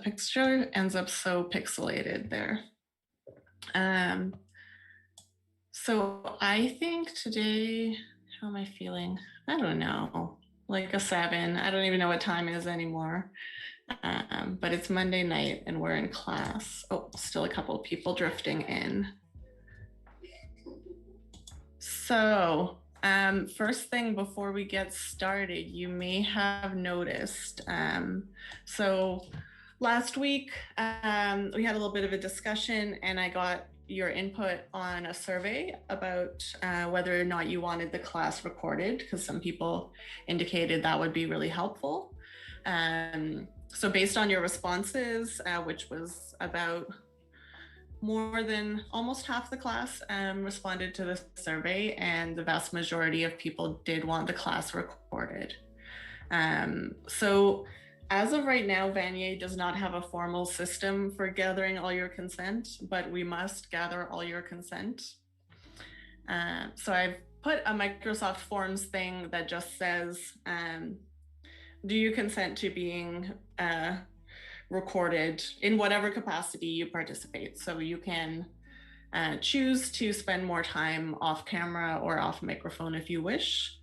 picture ends up so pixelated there. So I think today, how am I feeling? I don't know, like a 7. I don't even know what time it is anymore. But it's Monday night and we're in class. Oh, still a couple of people drifting in. So first thing before we get started, you may have noticed. So last week, we had a little bit of a discussion and I got your input on a survey about whether or not you wanted the class recorded, because some people indicated that would be really helpful. So based on your responses, which was about more than almost half the class responded to the survey, and the vast majority of people did want the class recorded. So as of right now, Vanier does not have a formal system for gathering all your consent, but we must gather all your consent. So I've put a Microsoft Forms thing that just says, do you consent to being recorded in whatever capacity you participate? So you can choose to spend more time off camera or off microphone if you wish.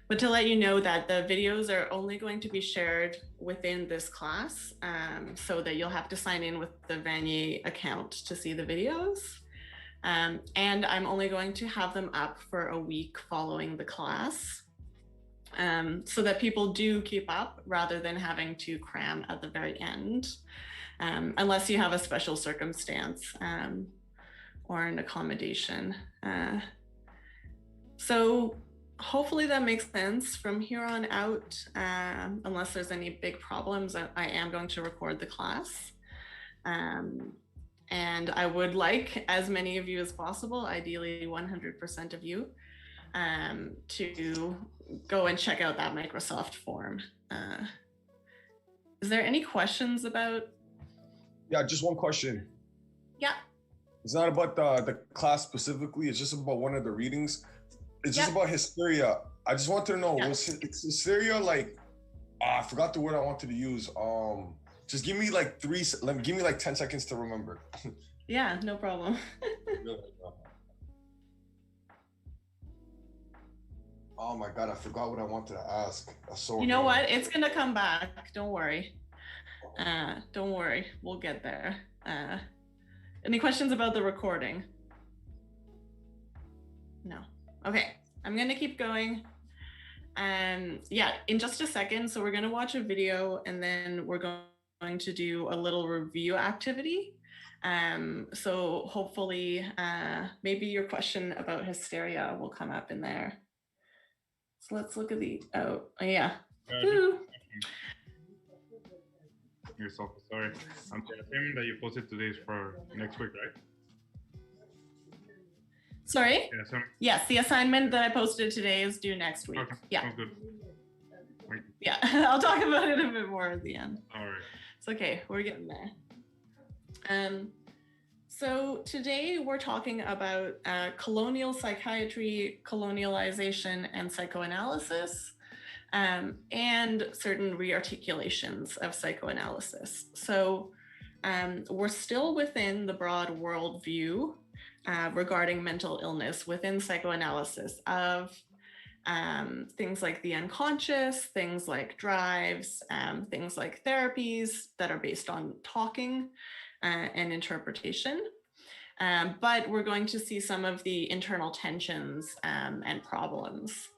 But to let you know that the videos are only going to be shared within this class, so that you'll have to sign in with the Vanier account to see the videos. And I'm only going to have them up for a week following the class, so that people do keep up rather than having to cram at the very end, unless you have a special circumstance or an accommodation. So hopefully that makes sense. From here on out, unless there's any big problems, I am going to record the class. And I would like as many of you as possible, ideally 100% of you, to go and check out that Microsoft form. Is there any questions about? Yeah, just one question. Yeah. It's not about the class specifically, it's just about one of the readings. It's just about hysteria. I just want to know, was hysteria like, I forgot the word I wanted to use. Just give me like 10 seconds to remember. Yeah, no problem. Oh my God, I forgot what I wanted to ask. You know what? It's gonna come back. Don't worry. Don't worry. We'll get there. Any questions about the recording? No. Okay, I'm gonna keep going. Yeah, in just a second. So we're gonna watch a video and then we're going to do a little review activity. So hopefully, maybe your question about hysteria will come up in there. So let's look at oh yeah. Yourself, sorry. The assignment that you posted today is for next week, right? Sorry? Yes, the assignment that I posted today is due next week. Okay. Yeah. Sounds good. Yeah, I'll talk about it a bit more at the end. All right. It's okay, we're getting there. So today we're talking about colonial psychiatry, colonialization, and psychoanalysis, and certain rearticulations of psychoanalysis. So we're still within the broad worldview regarding mental illness within psychoanalysis of things like the unconscious, things like drives, things like therapies that are based on talking and interpretation. But we're going to see some of the internal tensions and problems.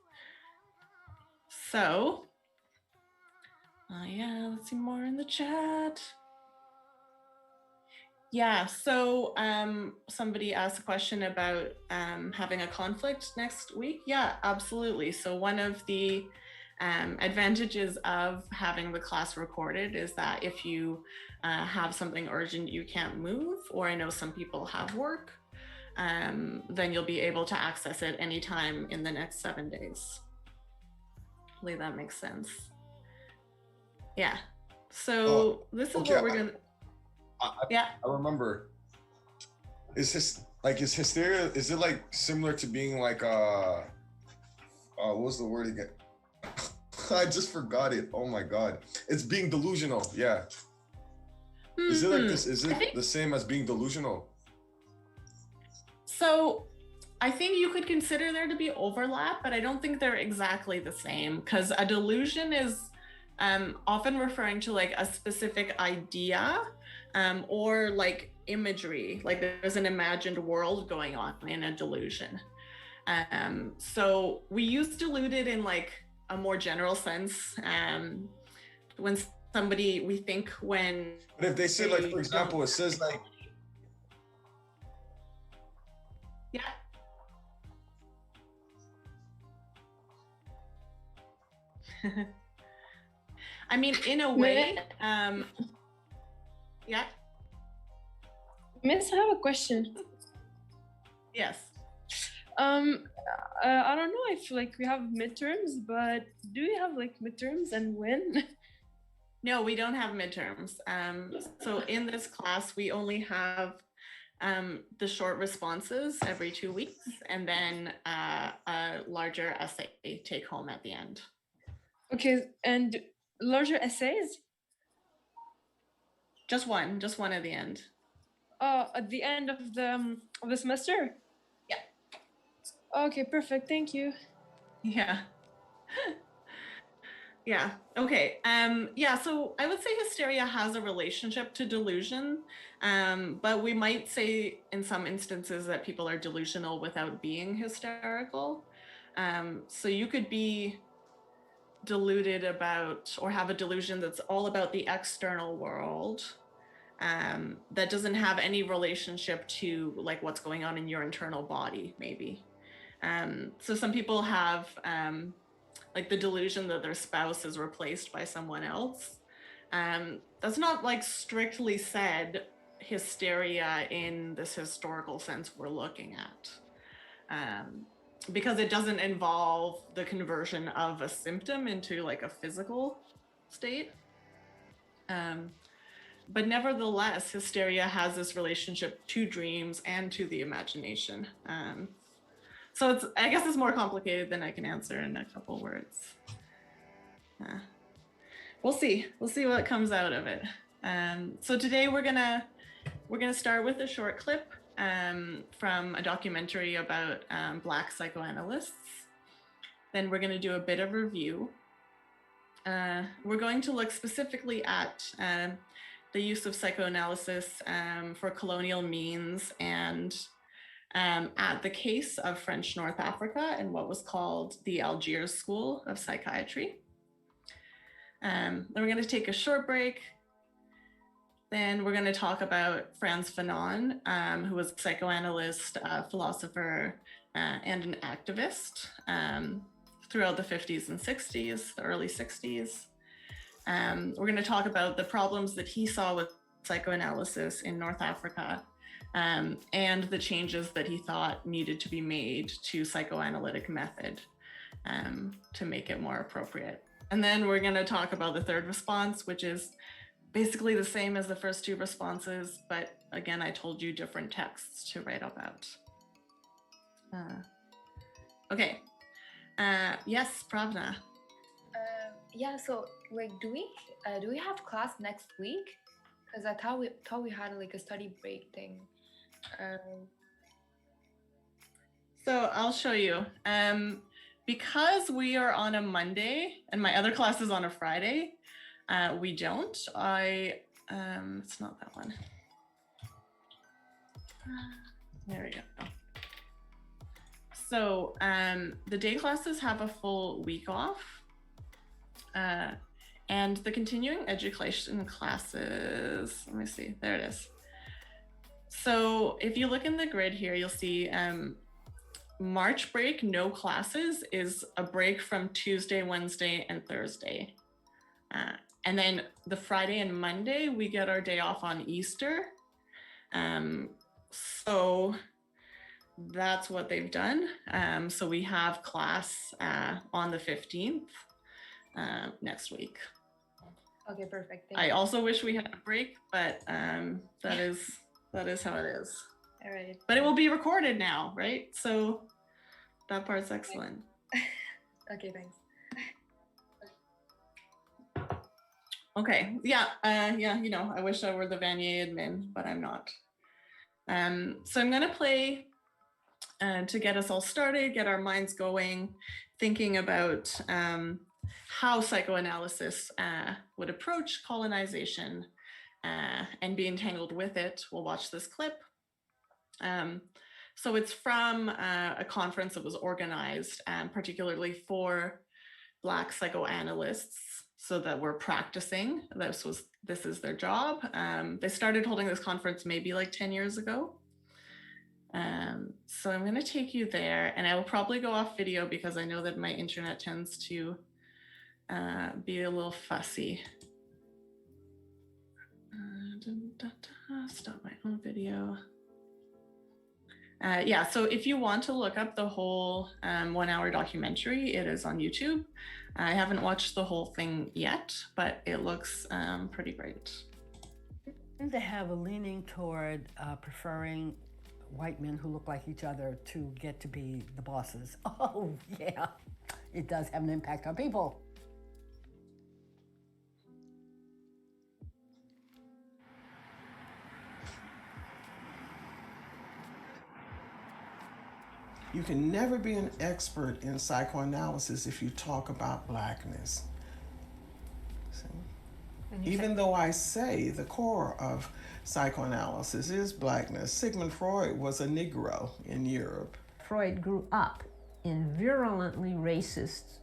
So, yeah, let's see more in the chat. Yeah, so somebody asked a question about having a conflict next week. Yeah, absolutely. So one of the advantages of having the class recorded is that if you have something urgent you can't move, or I know some people have work, then you'll be able to access it anytime in the next 7 days. Hopefully that makes sense. Yeah, so this is what we're gonna. I remember. Is hysteria? Is it like similar to being like what was the word again? I just forgot it. Oh my god. It's being delusional. Yeah. Is it like this? Is I it think the same as being delusional? so. I think you could consider there to be overlap, but I don't think they're exactly the same because a delusion is often referring to like a specific idea or like imagery, like there's an imagined world going on in a delusion. So we use deluded in like a more general sense when somebody we think when But if they say like, for example, it says like, yeah. I mean, in a way, yeah. Miss, I have a question. Yes. I don't know if like we have midterms, but do we have like midterms and when? No, we don't have midterms. So in this class, we only have the short responses every 2 weeks, and then a larger essay take home at the end. Okay, and larger essays? Just one at the end. At the end of the semester? Yeah. Okay, perfect. Thank you. Yeah. Yeah. Okay. Yeah. So I would say hysteria has a relationship to delusion, but we might say in some instances that people are delusional without being hysterical. So you could be deluded about or have a delusion that's all about the external world that doesn't have any relationship to like what's going on in your internal body, maybe. So some people have like the delusion that their spouse is replaced by someone else. That's not like strictly said hysteria in this historical sense we're looking at. Because it doesn't involve the conversion of a symptom into like a physical state. But nevertheless, hysteria has this relationship to dreams and to the imagination. So I guess it's more complicated than I can answer in a couple words. We'll see what comes out of it. So today we're gonna start with a short clip from a documentary about Black psychoanalysts. Then we're gonna do a bit of review. We're going to look specifically at the use of psychoanalysis for colonial means and at the case of French North Africa and what was called the Algiers School of Psychiatry. Then we're going to take a short break. Then we're going to talk about Frantz Fanon, who was a psychoanalyst, philosopher, and an activist throughout the 50s and 60s, the early 60s. We're going to talk about the problems that he saw with psychoanalysis in North Africa and the changes that he thought needed to be made to psychoanalytic method to make it more appropriate. And then we're going to talk about the third response, which is basically the same as the first two responses, but again, I told you different texts to write about. Okay. Yes, Pravna. Yeah, so like do we have class next week? Because I thought we had like a study break thing. So I'll show you. Because we are on a Monday and my other class is on a Friday, we don't. It's not that one. There we go. So the day classes have a full week off. And the continuing education classes, let me see, there it is. So if you look in the grid here, you'll see March break, no classes, is a break from Tuesday, Wednesday, and Thursday. And then the Friday and Monday, we get our day off on Easter. So that's what they've done. So we have class on the 15th next week. Okay, perfect. I also wish we had a break, but that is how it is. All right. But it will be recorded now, right? So that part's excellent. Okay, thanks. Okay. Yeah. Yeah. You know, I wish I were the Vanier admin, but I'm not. So I'm going to play to get us all started, get our minds going, thinking about how psychoanalysis would approach colonization and be entangled with it. We'll watch this clip. So it's from a conference that was organized particularly for Black psychoanalysts, so that we're practicing. This is their job. They started holding this conference maybe like 10 years ago. So I'm going to take you there, and I will probably go off video because I know that my internet tends to be a little fussy. Stop my own video. Yeah, so if you want to look up the whole 1 hour documentary, it is on YouTube. I haven't watched the whole thing yet, but it looks pretty great. They have a leaning toward preferring white men who look like each other to get to be the bosses. Oh, yeah, it does have an impact on people. You can never be an expert in psychoanalysis if you talk about blackness. See? Even though I say the core of psychoanalysis is blackness, Sigmund Freud was a Negro in Europe. Freud grew up in virulently racist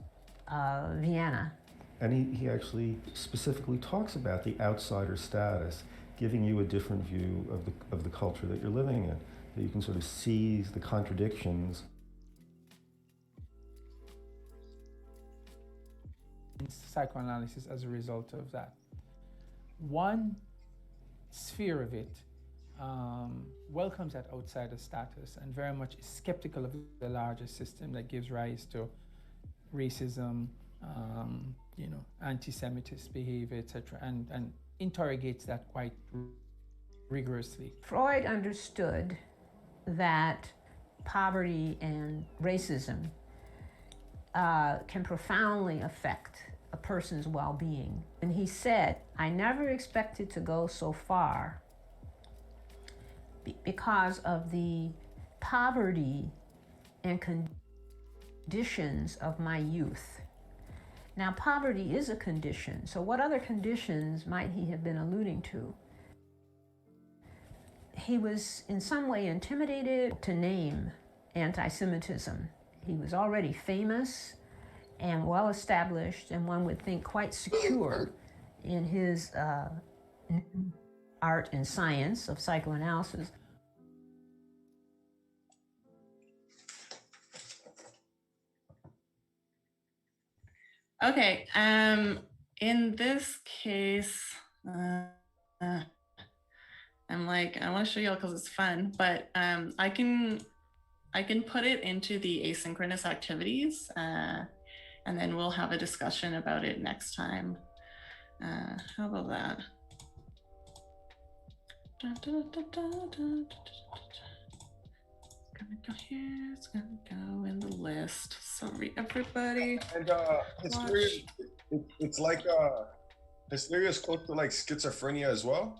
Vienna. And he actually specifically talks about the outsider status, giving you a different view of the culture that you're living in. That you can sort of see the contradictions. Psychoanalysis as a result of that. One sphere of it welcomes that outsider status and very much is skeptical of the larger system that gives rise to racism, anti-Semitist behavior, etc., and interrogates that quite rigorously. Freud understood that poverty and racism can profoundly affect a person's well-being. And he said, I never expected to go so far because of the poverty and conditions of my youth. Now, poverty is a condition, so what other conditions might he have been alluding to? He was in some way intimidated to name anti-Semitism. He was already famous and well established, and one would think quite secure in his art and science of psychoanalysis. Okay, in this case, I'm like, I want to show y'all because it's fun, but I can put it into the asynchronous activities, and then we'll have a discussion about it next time. How about that? It's gonna go here, it's gonna go in the list. Sorry, everybody. And hysteria, it's like hysteria is close to like schizophrenia as well.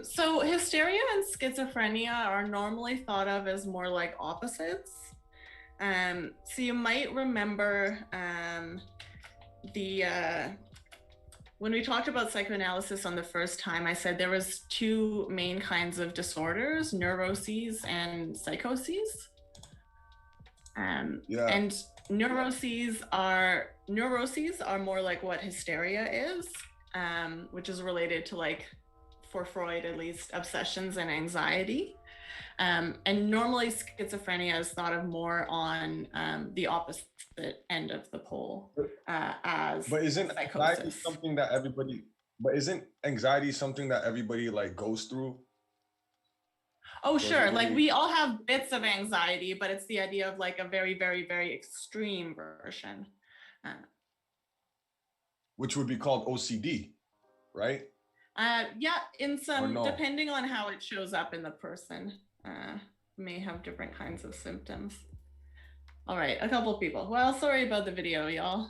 So hysteria and schizophrenia are normally thought of as more like opposites. So you might remember when we talked about psychoanalysis on the first time, I said there was two main kinds of disorders, neuroses and psychoses. Yeah. And neuroses are more like what hysteria is, which is related to, like, for Freud at least, obsessions and anxiety. And normally schizophrenia is thought of more on the opposite end of the pole as But isn't anxiety psychosis. something that everybody? But isn't anxiety something that everybody like goes through? Oh, sure. Like, everybody- we all have bits of anxiety, but it's the idea of like a very, very, very extreme version. Which would be called OCD, right? Yeah, in some, no? depending on how it shows up in the person, may have different kinds of symptoms. All right, a couple of people. Well, sorry about the video, y'all.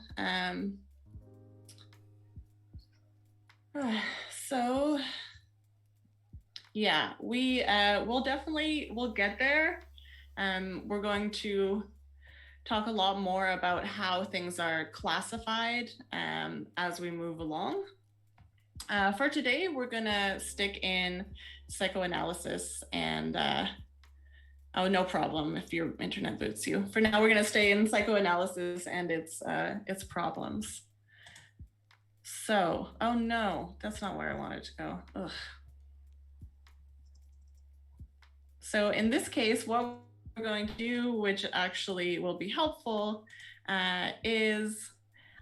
So yeah, we'll get there. We're going to talk a lot more about how things are classified as we move along. For today, we're gonna stick in psychoanalysis and oh, no problem if your internet boots you. For now, we're gonna stay in psychoanalysis and its problems. So, oh no, that's not where I wanted to go. Ugh. So in this case, what we're going to do, which actually will be helpful, is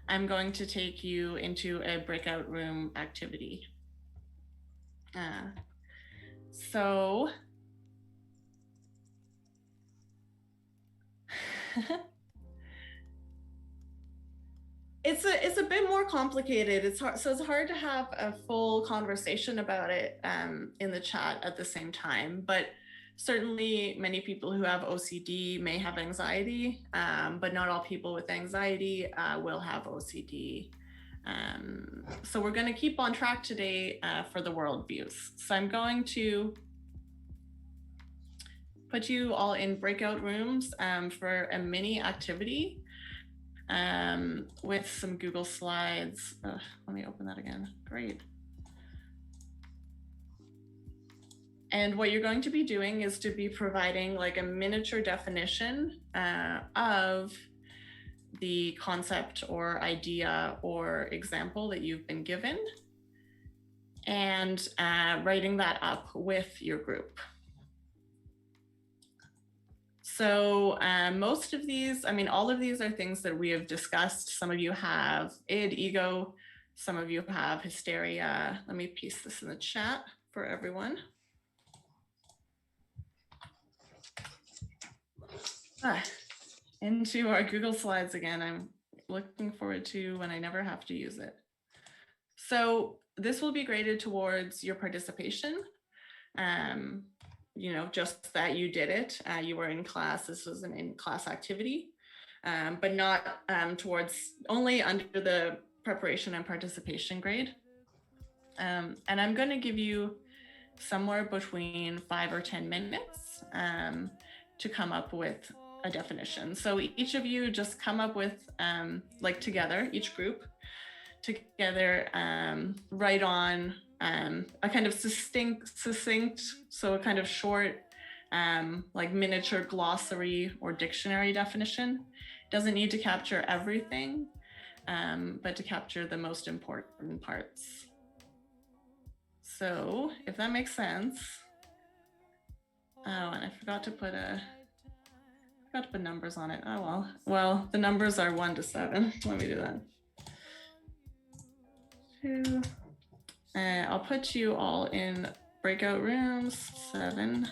I'm going to take you into a breakout room activity. So it's a bit more complicated. It's hard to have a full conversation about it in the chat at the same time. But certainly, many people who have OCD may have anxiety, but not all people with anxiety will have OCD. So we're going to keep on track today for the worldviews. So I'm going to put you all in breakout rooms for a mini activity with some Google Slides. Let me open that again. Great. And what you're going to be doing is to be providing like a miniature definition of the concept or idea or example that you've been given, and writing that up with your group. So most of these, I mean, all of these are things that we have discussed. Some of you have id, ego, some of you have hysteria. Let me paste this in the chat for everyone. Into our Google Slides again. I'm looking forward to when I never have to use it. So this will be graded towards your participation. You know, just that you did it. You were in class. This was an in-class activity, but not towards, only under the preparation and participation grade. And I'm going to give you somewhere between 5 or 10 minutes to come up with a definition. So each of you just come up with, like together, each group together, write on a kind of succinct, so a kind of short, like miniature glossary or dictionary definition. Doesn't need to capture everything, but to capture the most important parts. So if that makes sense. Oh, and I forgot to put numbers on it. Oh, well. Well, the numbers are 1 to 7. Let me do that. 2. I'll put you all in breakout rooms, 7.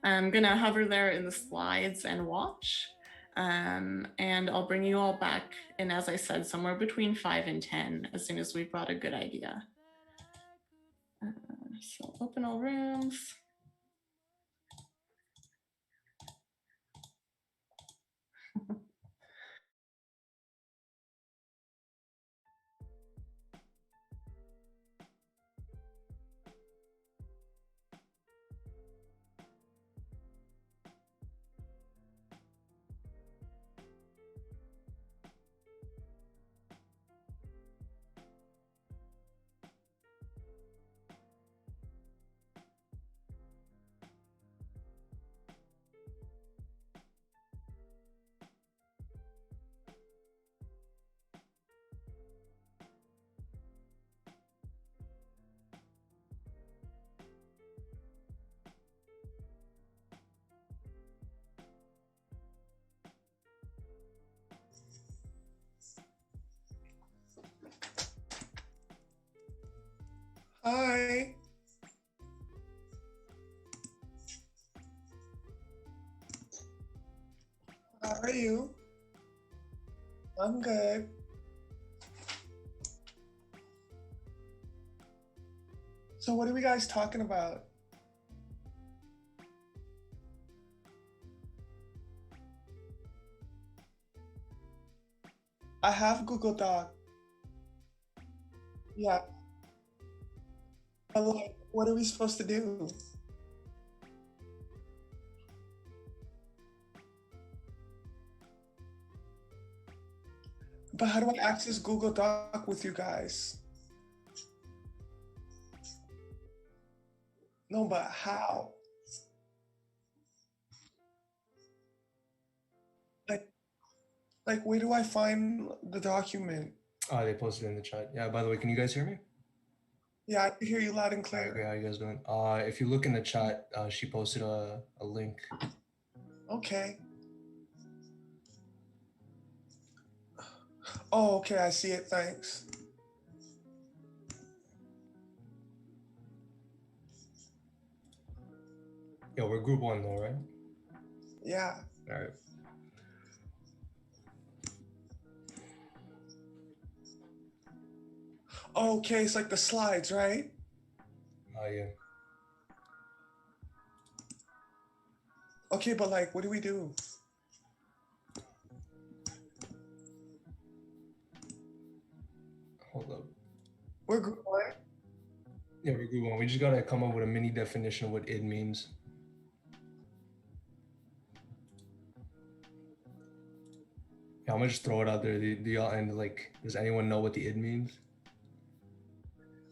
I'm gonna hover there in the slides and watch. And I'll bring you all back. And as I said, somewhere between 5 and 10, as soon as we've got a good idea. So open all rooms. Hi. How are you? I'm good. So what are we guys talking about? I have Google Doc. Yeah. But like, what are we supposed to do? But how do I access Google Doc with you guys? No, but how? Like, where do I find the document? Oh, they posted it in the chat. Yeah, by the way, can you guys hear me? Yeah, I can hear you loud and Okay, clear. how you guys doing? If you look in the chat, she posted a link. Okay. Oh, okay, I see it. Thanks. Yo, we're group 1 though, right? Yeah. All right. Okay, it's like the slides, right? Oh, yeah. Okay, but like, what do we do? Hold up. We're group 1. Yeah, we're group 1. We just gotta come up with a mini definition of what id means. Yeah, I'm gonna just throw it out there. Do y'all, and like, does anyone know what the id means?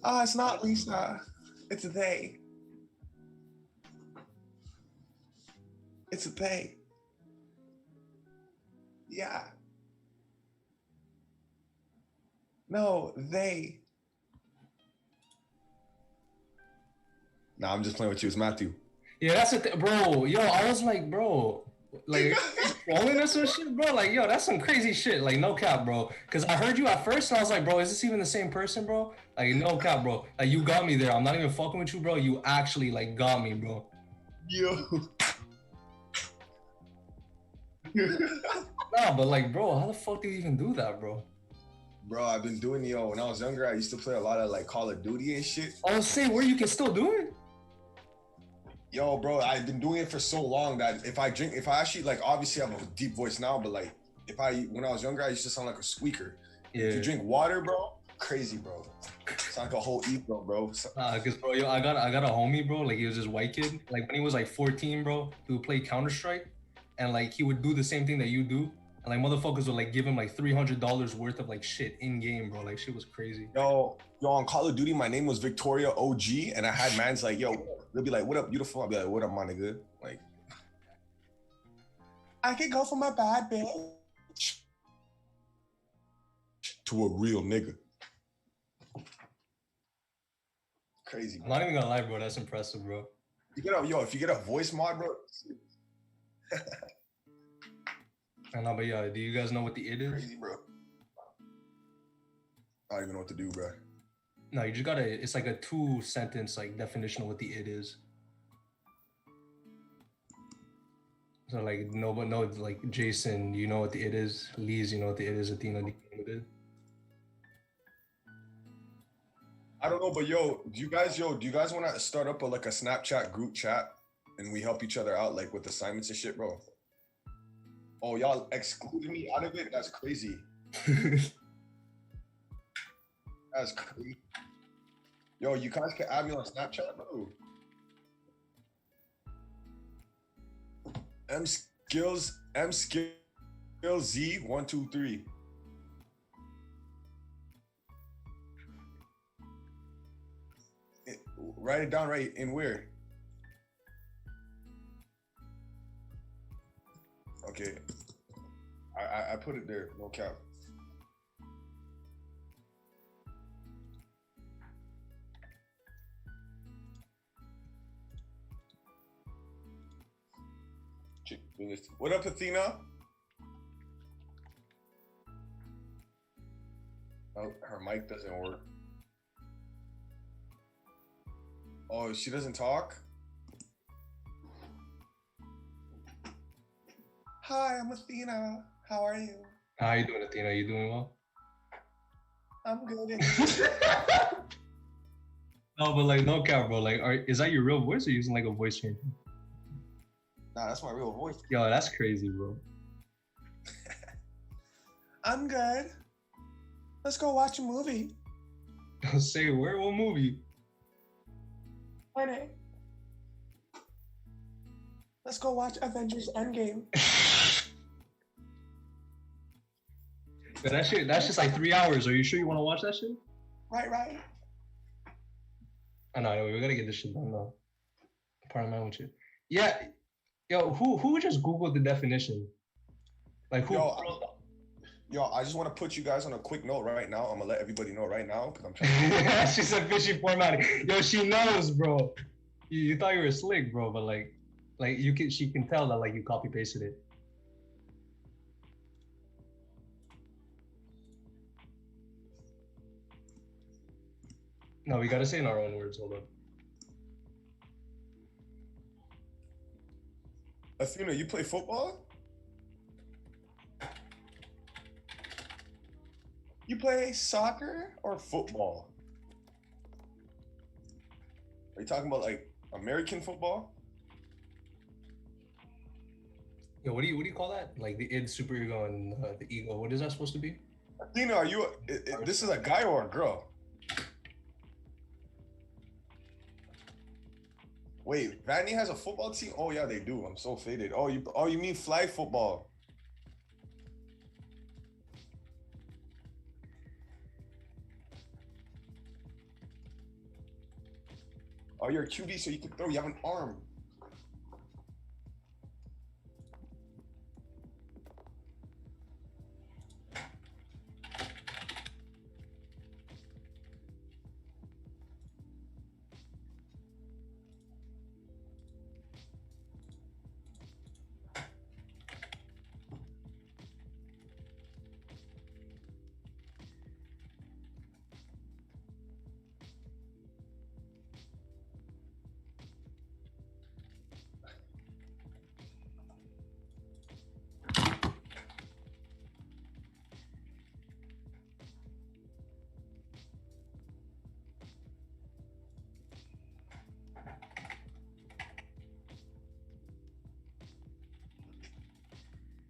It's not Lisa. It's they. It's they. Yeah. No, they. Nah, I'm just playing with you. It's Matthew. Yeah, that's it, bro. Yo, I was like, bro, like, trolling or some shit, bro. Like, yo, that's some crazy shit. Like, no cap, bro. Because I heard you at first, and I was like, bro, is this even the same person, bro? Like, no cap, bro. Like, you got me there. I'm not even fucking with you, bro. You actually, like, got me, bro. Yo. Nah, but like, bro, how the fuck do you even do that, bro? Bro, I've been doing, when I was younger, I used to play a lot of like Call of Duty and shit. I was saying, where you can still do it? Yo, bro, I've been doing it for so long that if I actually, like, obviously I have a deep voice now, but like, when I was younger, I used to sound like a squeaker. Yeah. If you drink water, bro, crazy, bro. It's like a whole ego, bro. Cause bro, yo, I got a homie, bro. Like, he was this white kid. Like, when he was like 14, bro, he would play Counter-Strike, and like he would do the same thing that you do. And like motherfuckers would like give him like $300 worth of like shit in game, bro. Like, shit was crazy. Yo, on Call of Duty, my name was Victoria OG, and I had mans like, yo, they'll be like, what up, beautiful? I'll be like, what up, my nigga? Like, I could go for my bad bitch to a real nigga. Crazy, bro. I'm not even gonna lie, bro. That's impressive, bro. If you get a voice mod, bro. I know, but yeah, do you guys know what the id is? Crazy, bro. I don't even know what to do, bro. No, you just gotta, it's like a 2-sentence like definition of what the id is. So like, no, like Jason, you know what the id is? Lise, you know what the id is? Athena, do you know what it is? I don't know, but do you guys want to start up a Snapchat group chat and we help each other out like with assignments and shit, bro? Oh, y'all excluded me out of it? That's crazy. That's crazy. Yo, you guys can add me on Snapchat, bro. MSkillZ123. Write it down right in where? Okay. I put it there, no cap. What up, Athena? Oh, her mic doesn't work. Oh, she doesn't talk? Hi, I'm Athena. How are you? How you doing, Athena? You doing well? I'm good. No, but like, no cap, bro. Like, is that your real voice or using like a voice changer? Nah, that's my real voice. Yo, that's crazy, bro. I'm good. Let's go watch a movie. Say where? What movie? Honey, let's go watch Avengers Endgame. Yeah, that's just like 3 hours. Are you sure you want to watch that shit? Right. I know. Anyway, we gotta get this shit done though. Part of my own shit. Yeah. Yo, who just Googled the definition? Like who? Yo, I just want to put you guys on a quick note right now. I'm gonna let everybody know right now because I'm trying. She said fishy formatting. Yo, she knows, bro. You thought you were slick, bro, but like she can tell that like you copy pasted it. No, we gotta say in our own words. Hold on. Athena, you play football? You play soccer or football? Are you talking about like American football? Yo, what do you call that? Like the id, superego, and the ego. What is that supposed to be? Athena, are you? This is a guy or a girl? Wait, Vanny has a football team? Oh yeah, they do. I'm so faded. Oh, you mean flag football? Oh, you're a QB, so you can throw. You have an arm.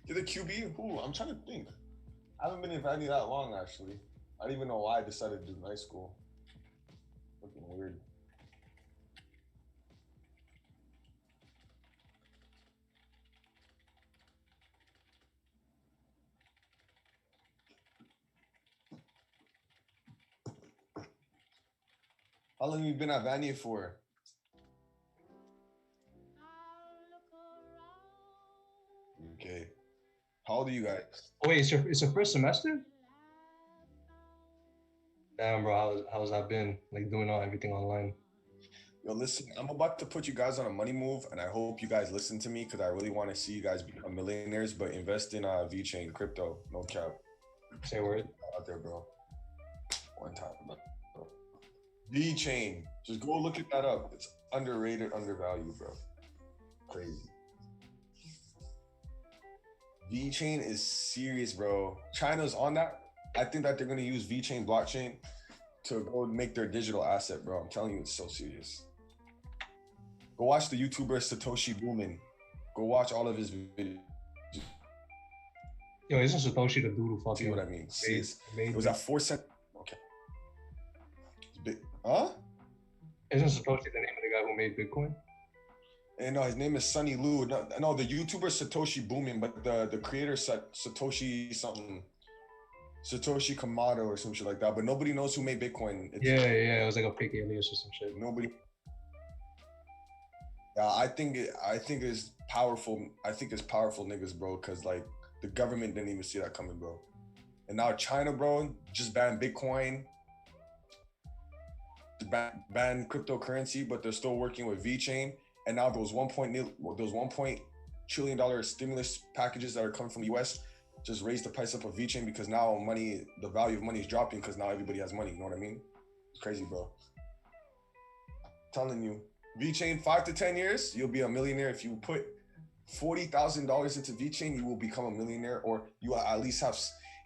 You're the QB? Who? I'm trying to think. I haven't been in Vandy that long, actually. I don't even know why I decided to do night school. Looking weird. How long have you been at Vanier for? Okay. How old are you guys? Oh wait, it's your first semester? Damn, bro, how's that been? Like doing everything online? Yo, listen, I'm about to put you guys on a money move, and I hope you guys listen to me because I really want to see you guys become millionaires, but invest in VeChain crypto, no cap. Say a word. Out there, bro. One time. Bro. VeChain. Just go look that up. It's underrated, undervalued, bro. Crazy. VeChain is serious, bro. China's on that. I think that they're going to use VeChain blockchain to go make their digital asset, bro. I'm telling you, it's so serious. Go watch the YouTuber Satoshi Boomin. Go watch all of his videos. Yo, isn't Satoshi the dude who fucking... See what I mean? It was at 4 cents. Okay. It's big. Huh? Isn't Satoshi the name of the guy who made Bitcoin? And no, his name is Sunny Lu. No, the YouTuber Satoshi Boomin, but the creator Satoshi something. Satoshi Kamado or some shit like that. But nobody knows who made Bitcoin. Yeah, it was like a fake alias or some shit. Nobody. Yeah, I think it's powerful. I think it's powerful niggas, bro, because like the government didn't even see that coming, bro. And now China, bro, just banned Bitcoin, banned cryptocurrency, but they're still working with VeChain. And now those $1 trillion stimulus packages that are coming from the US just raised the price up of VeChain because now the value of money is dropping because now everybody has money. You know what I mean? It's crazy, bro. I'm telling you. VeChain, 5 to 10 years, you'll be a millionaire. If you put $40,000 into VeChain, you will become a millionaire, or you at least have.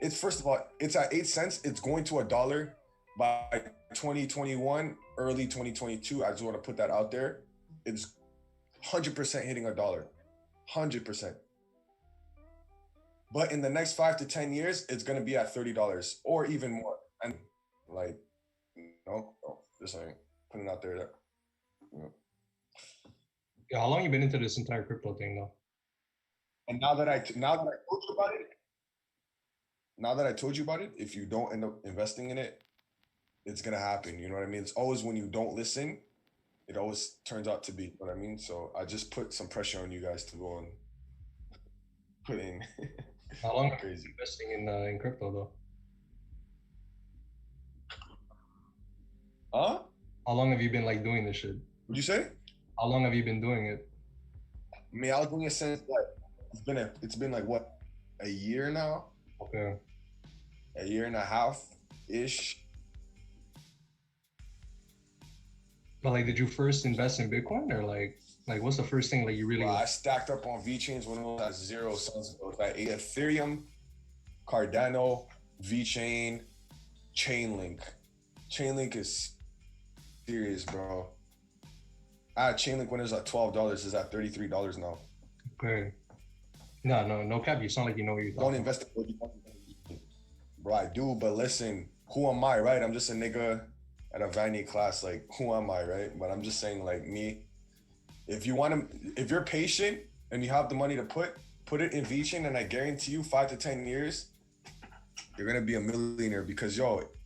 It's first of all, it's at 8 cents. It's going to $1 by 2021, early 2022. I just want to put that out there. It's 100% hitting $1, 100%. But in the next 5 to 10 years, it's going to be at $30 or even more. And like, Just like putting it out there. Yeah, how long you been into this entire crypto thing though? And now that I told you about it, if you don't end up investing in it, it's gonna happen. You know what I mean? It's always when you don't listen, it always turns out to be. You know what I mean? So I just put some pressure on you guys to go and put in. How long have you been investing in crypto though? Huh? How long have you been like doing this shit? What'd you say? How long have you been doing it? I mean, I was doing it since like it's been like what, a year now? Okay. A year and a half ish. But like, did you first invest in Bitcoin or like what's the first thing like you really? Well, I stacked up on VeChains when it was at 0 cents ago. Like Ethereum, Cardano, VeChain, Chainlink. Chainlink is serious, bro. I had Chainlink when it was at $12. It's at $33 now. Okay. No cap. You sound like you know what you're talking Don't invest in what you want. Bro, I do, but listen, who am I, right? I'm just a nigga at a Vanier class. Like, who am I, right? But I'm just saying, like, me, if you're patient and you have the money to put it in VeChain, and I guarantee you 5 to 10 years, you're gonna be a millionaire because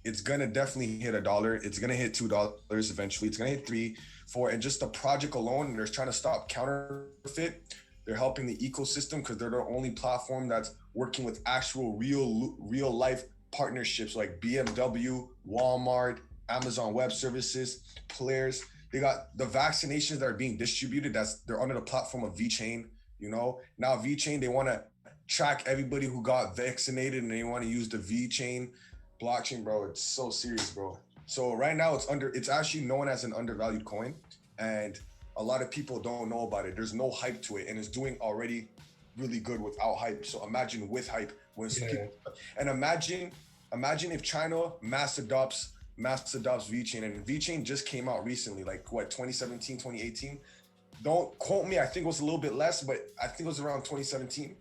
it's gonna definitely hit $1. It's gonna hit $2 eventually. It's gonna hit 3, 4, and just the project alone, they're trying to stop counterfeit. They're helping the ecosystem because they're the only platform that's working with actual real life partnerships like BMW, Walmart, Amazon Web Services, players. They got the vaccinations that are being distributed. They're under the platform of VeChain. You know, now VeChain, they want to track everybody who got vaccinated and they want to use the VeChain blockchain, bro. It's so serious, bro. So right now it's actually known as an undervalued coin, and a lot of people don't know about it. There's no hype to it, and it's doing already really good without hype. So imagine with hype and imagine if China mass adopts VeChain, and VeChain just came out recently, like what, 2017, 2018. Don't quote me, I think it was a little bit less, but I think it was around 2017.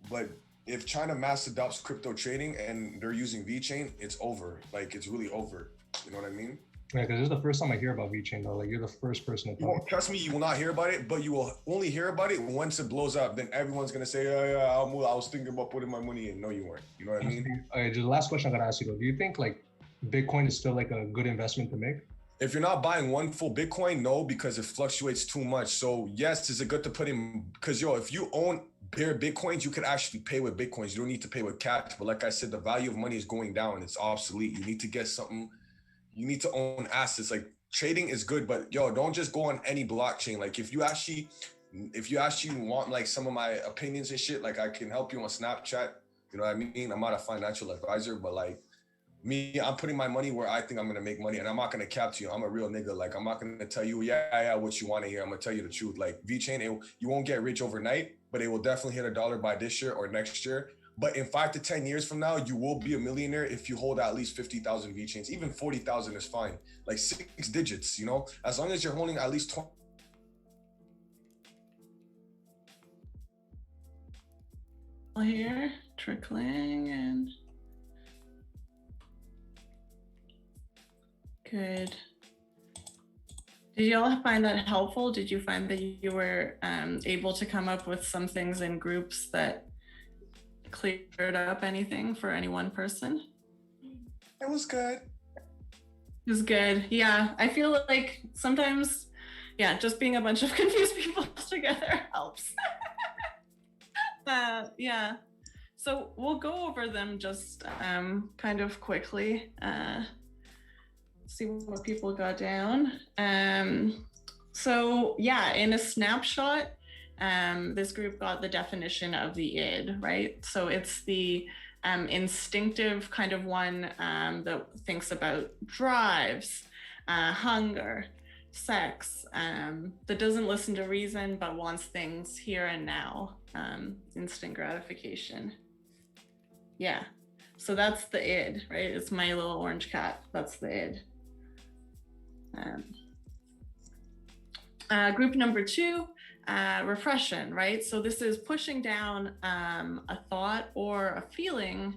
But if China mass adopts crypto trading and they're using VeChain, it's over. Like, it's really over. You know what I mean? Yeah, because this is the first time I hear about VeChain though. Like, you're the first person to talk. Trust me, you will not hear about it, but you will only hear about it once it blows up. Then everyone's gonna say, I was thinking about putting my money in. No, you weren't. You know what I mean? Okay, just the last question I gotta ask you though. Do you think like Bitcoin is still like a good investment to make? If you're not buying one full Bitcoin, no, because it fluctuates too much. So yes, is it good to put in? Because if you own bare Bitcoins, you can actually pay with Bitcoins. You don't need to pay with cash. But like I said, the value of money is going down. It's obsolete. You need to get something. You need to own assets. Like, trading is good, but don't just go on any blockchain. Like, if you actually want like some of my opinions and shit, like I can help you on Snapchat. You know what I mean? I'm not a financial advisor, but like me, I'm putting my money where I think I'm gonna make money, and I'm not gonna cap to you. I'm a real nigga. Like, I'm not gonna tell you, what you want to hear. I'm gonna tell you the truth. Like, VeChain, you won't get rich overnight, but it will definitely hit $1 by this year or next year. But in 5 to 10 years from now, you will be a millionaire if you hold at least 50,000 VeChains. Even 40,000 is fine. Like 6 digits, as long as you're holding at least 20. Here, trickling and good. Did y'all find that helpful? Did you find that you were able to come up with some things in groups that cleared up anything for any one person? It was good. It was good. Yeah, I feel like sometimes, just being a bunch of confused people together helps. Yeah. So we'll go over them just kind of quickly. See what people got down. So yeah, in a snapshot, this group got the definition of the id, right? So it's the instinctive kind of one that thinks about drives, hunger, sex, that doesn't listen to reason but wants things here and now, instant gratification. Yeah, so that's the id, right? It's my little orange cat. That's the id. Group number 2, repression, right? So this is pushing down a thought or a feeling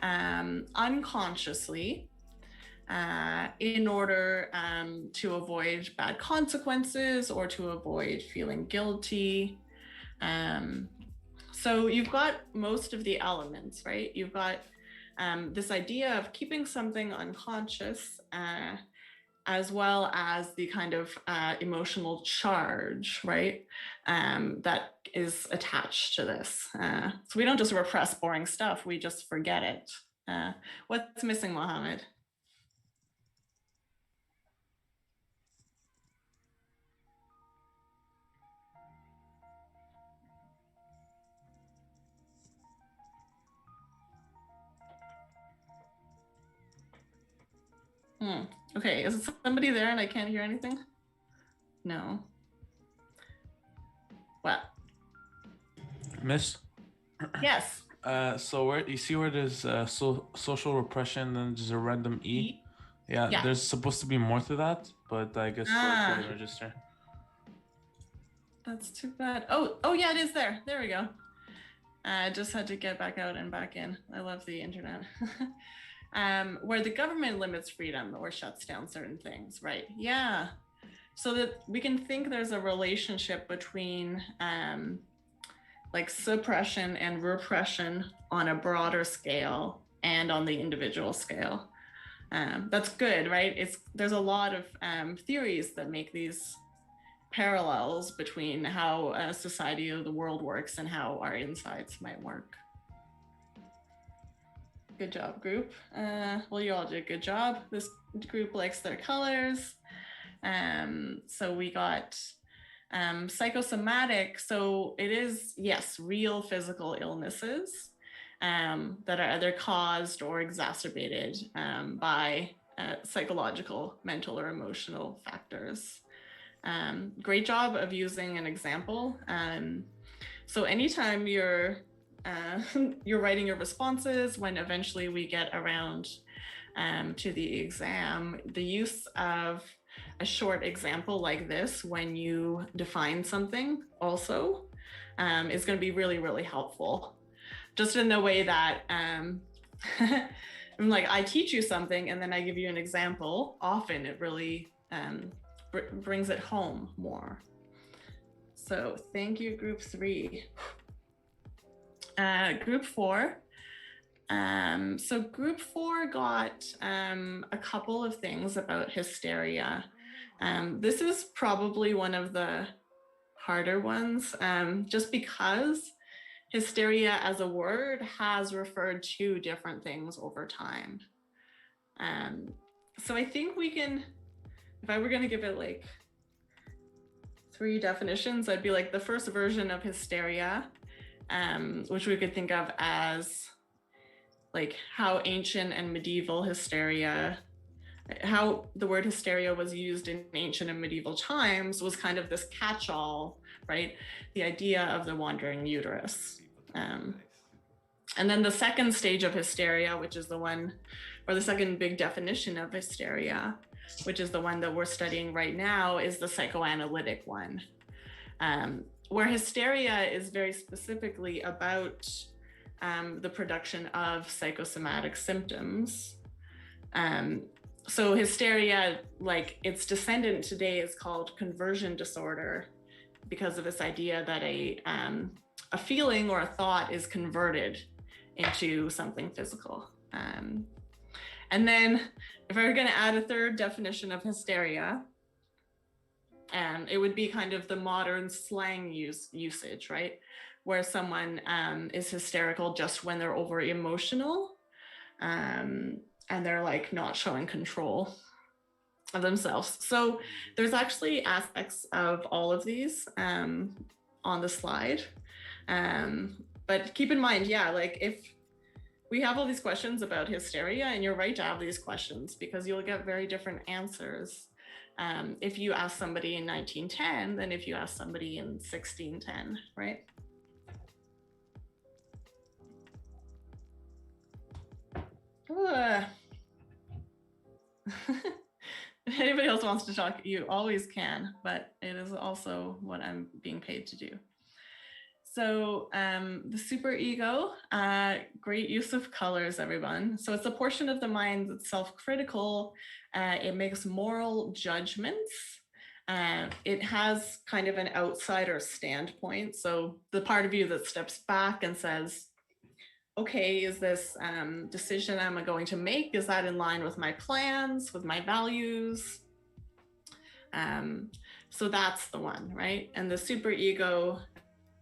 unconsciously in order to avoid bad consequences or to avoid feeling guilty. So you've got most of the elements, right? You've got this idea of keeping something unconscious, as well as the kind of emotional charge, right? That is attached to this. So we don't just repress boring stuff, we just forget it. What's missing, Mohammed? Okay, is somebody there and I can't hear anything? No. What? Miss? Yes. So where you see where there's social repression and there's a random E? Yeah, Yeah. there's supposed to be more to that, but I guess for the register. That's too bad. Oh yeah, it is there. There we go. I just had to get back out and back in. I love the internet. Where the government limits freedom or shuts down certain things, right? Yeah. So that we can think there's a relationship between like suppression and repression on a broader scale and on the individual scale. That's good, right? There's a lot of theories that make these parallels between how a society of the world works and how our insides might work. Good job, group. Well, you all did a good job. This group likes their colors. So we got psychosomatic. So it is, yes, real physical illnesses that are either caused or exacerbated by psychological, mental, or emotional factors. Great job of using an example. So anytime you're writing your responses, when eventually we get around to the exam, the use of a short example like this when you define something also is going to be really, really helpful. Just in the way that I'm like, I teach you something and then I give you an example, often it really brings it home more. So thank you, group 3. Group 4. So group 4 got a couple of things about hysteria. This is probably one of the harder ones, just because hysteria as a word has referred to different things over time. So I think we can, if I were going to give it like 3 definitions, I'd be like the first version of hysteria, which we could think of as like how ancient and medieval hysteria, how the word hysteria was used in ancient and medieval times was kind of this catch-all, right? The idea of the wandering uterus. And then the second stage of hysteria, which is the one, or the second big definition of hysteria, which is the one that we're studying right now, is the psychoanalytic one, where hysteria is very specifically about the production of psychosomatic symptoms. So hysteria, like its descendant today, is called conversion disorder because of this idea that a feeling or a thought is converted into something physical. And then if I were going to add a third definition of hysteria, it would be kind of the modern slang usage, right? Where someone is hysterical just when they're over emotional and they're like not showing control of themselves. So there's actually aspects of all of these on the slide. But keep in mind, yeah, like if we have all these questions about hysteria, and you're right to have these questions because you'll get very different answers if you ask somebody in 1910 than if you ask somebody in 1610, right? If anybody else wants to talk, you always can, but it is also what I'm being paid to do. So the superego, great use of colors, everyone. So it's a portion of the mind that's self-critical. It makes moral judgments. It has kind of an outsider standpoint. So the part of you that steps back and says, okay, is this decision I'm going to make, is that in line with my plans, with my values? So that's the one, right? And the superego,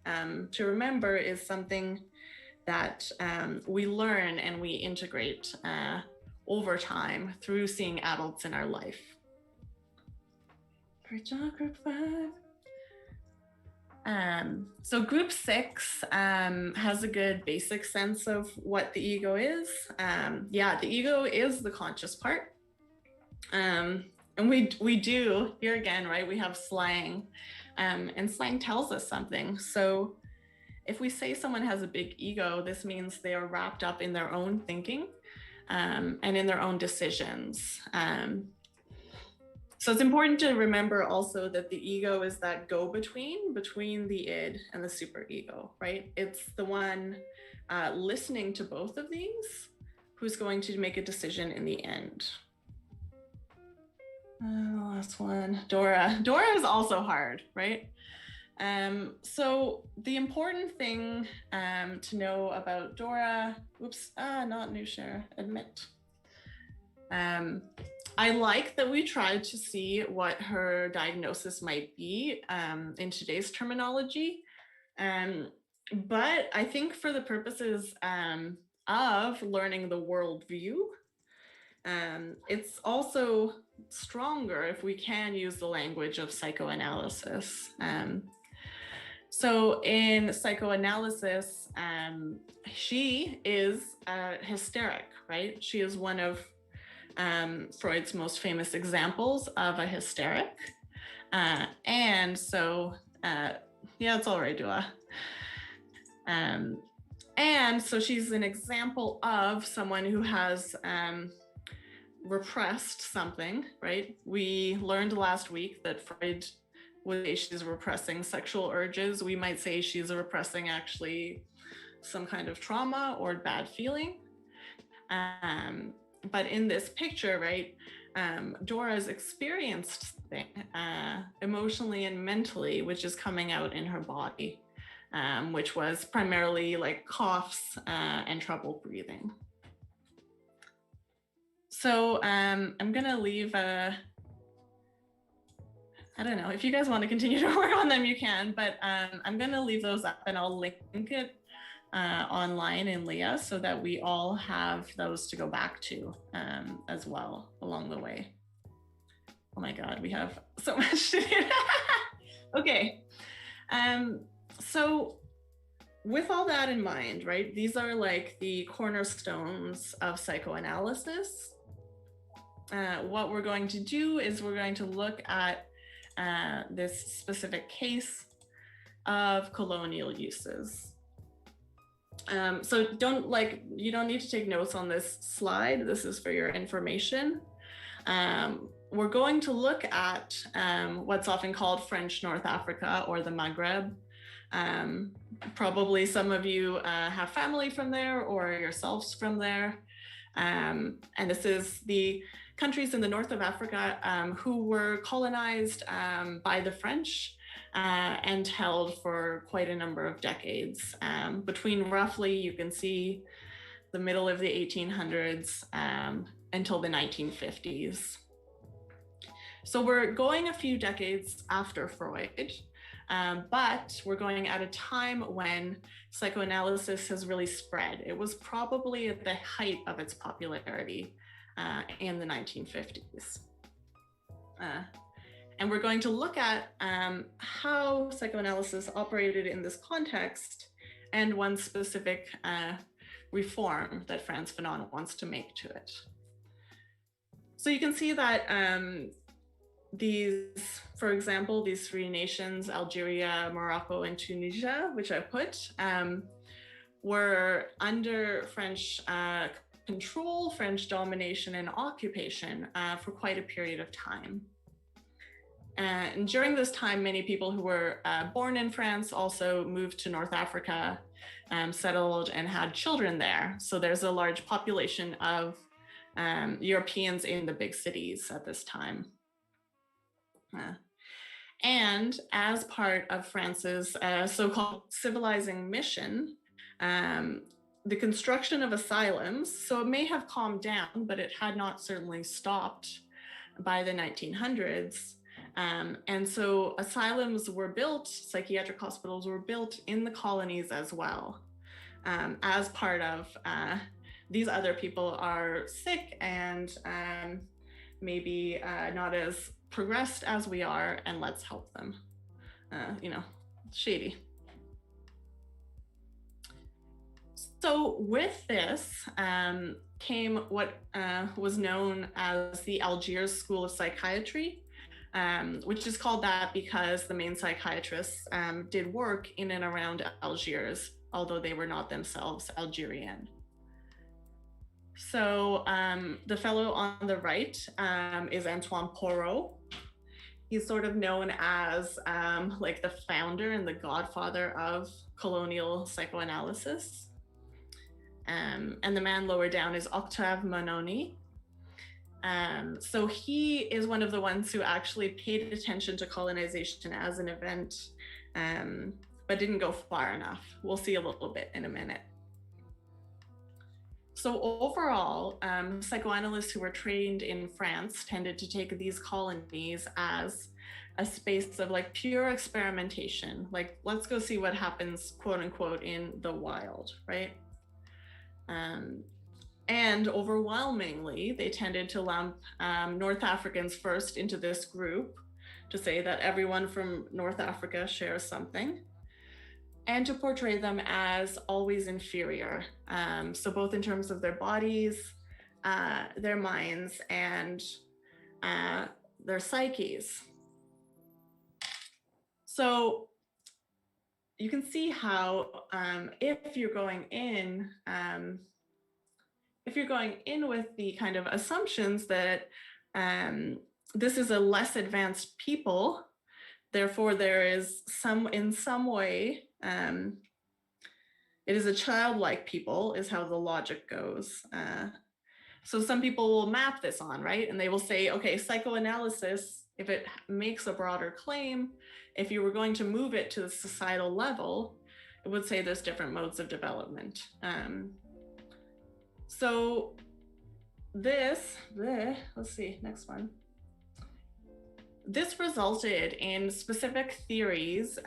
to remember, is something that we learn and we integrate over time through seeing adults in our life. Group 5. So group 6 has a good basic sense of what the ego is. Yeah, the ego is the conscious part. And we do, here again, right, we have slang, and slang tells us something. So if we say someone has a big ego, this means they are wrapped up in their own thinking and in their own decisions. So it's important to remember also that the ego is that go-between between the id and the superego, right? It's the one listening to both of these who's going to make a decision in the end. Last one, Dora. Dora is also hard, right? So the important thing to know about Dora, not new share, admit. I like that we tried to see what her diagnosis might be in today's terminology. But I think for the purposes of learning the worldview, it's also stronger if we can use the language of psychoanalysis. So in psychoanalysis, she is hysteric, right? She is one of Freud's most famous examples of a hysteric. And so, yeah, it's all right, Dua. And so she's an example of someone who has repressed something, right? We learned last week that Freud would say she's repressing sexual urges. We might say she's repressing actually some kind of trauma or bad feeling. But in this picture, right, Dora's experienced something emotionally and mentally, which is coming out in her body, which was primarily like coughs and trouble breathing. So I'm gonna leave I don't know, if you guys want to continue to work on them, you can, but I'm gonna leave those up and I'll link it online in Leah so that we all have those to go back to as well along the way. Oh my God, we have so much to do. Okay, so with all that in mind, right, these are like the cornerstones of psychoanalysis. What we're going to do is we're going to look at this specific case of colonial uses. So you don't need to take notes on this slide. This is for your information. We're going to look at what's often called French North Africa or the Maghreb. Probably some of you have family from there or yourselves from there. And this is the countries in the north of Africa who were colonized by the French and held for quite a number of decades. Between roughly, you can see the middle of the 1800s until the 1950s. So we're going a few decades after Freud, but we're going at a time when psychoanalysis has really spread. It was probably at the height of its popularity in the 1950s. And we're going to look at how psychoanalysis operated in this context and one specific reform that Frantz Fanon wants to make to it. So you can see that these, for example, these three nations, Algeria, Morocco, and Tunisia, which I put, were under French control, French domination and occupation for quite a period of time. And during this time, many people who were born in France also moved to North Africa, settled and had children there. So there's a large population of Europeans in the big cities at this time. And as part of France's so-called civilizing mission, the construction of asylums, so it may have calmed down, but it had not certainly stopped by the 1900s. And so asylums were built, psychiatric hospitals were built in the colonies as well, as part of these other people are sick and maybe not as progressed as we are, and let's help them. Shady. So with this came what was known as the Algiers School of Psychiatry, which is called that because the main psychiatrists did work in and around Algiers, although they were not themselves Algerian. So the fellow on the right is Antoine Porot. He's sort of known as like the founder and the godfather of colonial psychoanalysis. And the man lower down is Octave Manoni. So he is one of the ones who actually paid attention to colonization as an event, but didn't go far enough. We'll see a little bit in a minute. So overall, psychoanalysts who were trained in France tended to take these colonies as a space of like pure experimentation. Like, let's go see what happens, quote unquote, in the wild, right? And overwhelmingly, they tended to lump North Africans first into this group to say that everyone from North Africa shares something, and to portray them as always inferior. So both in terms of their bodies, their minds, and their psyches. So you can see how if you're going in with the kind of assumptions that this is a less advanced people, therefore there is in some way, it is a childlike people, is how the logic goes. So some people will map this on, right? And they will say, okay, psychoanalysis, if it makes a broader claim, if you were going to move it to the societal level, it would say there's different modes of development. So this, let's see, next one. This resulted in specific theories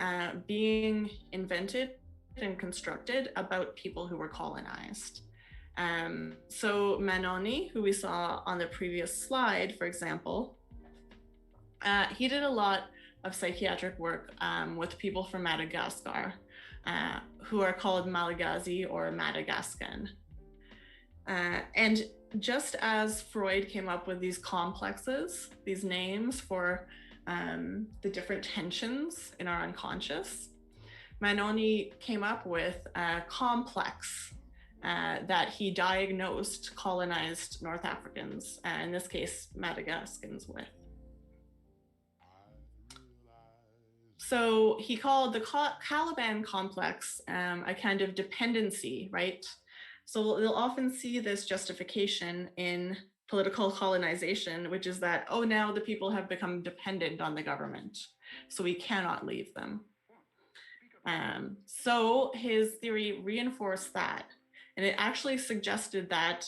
being invented and constructed about people who were colonized. So Manoni, who we saw on the previous slide, for example, he did a lot of psychiatric work with people from Madagascar, who are called Malagasy or Madagascan. And just as Freud came up with these complexes, these names for the different tensions in our unconscious, Manoni came up with a complex that he diagnosed colonized North Africans, in this case, Madagascans, with. So he called the Caliban complex a kind of dependency, right? So you'll often see this justification in political colonization, which is that, oh, now the people have become dependent on the government, so we cannot leave them. So his theory reinforced that. And it actually suggested that,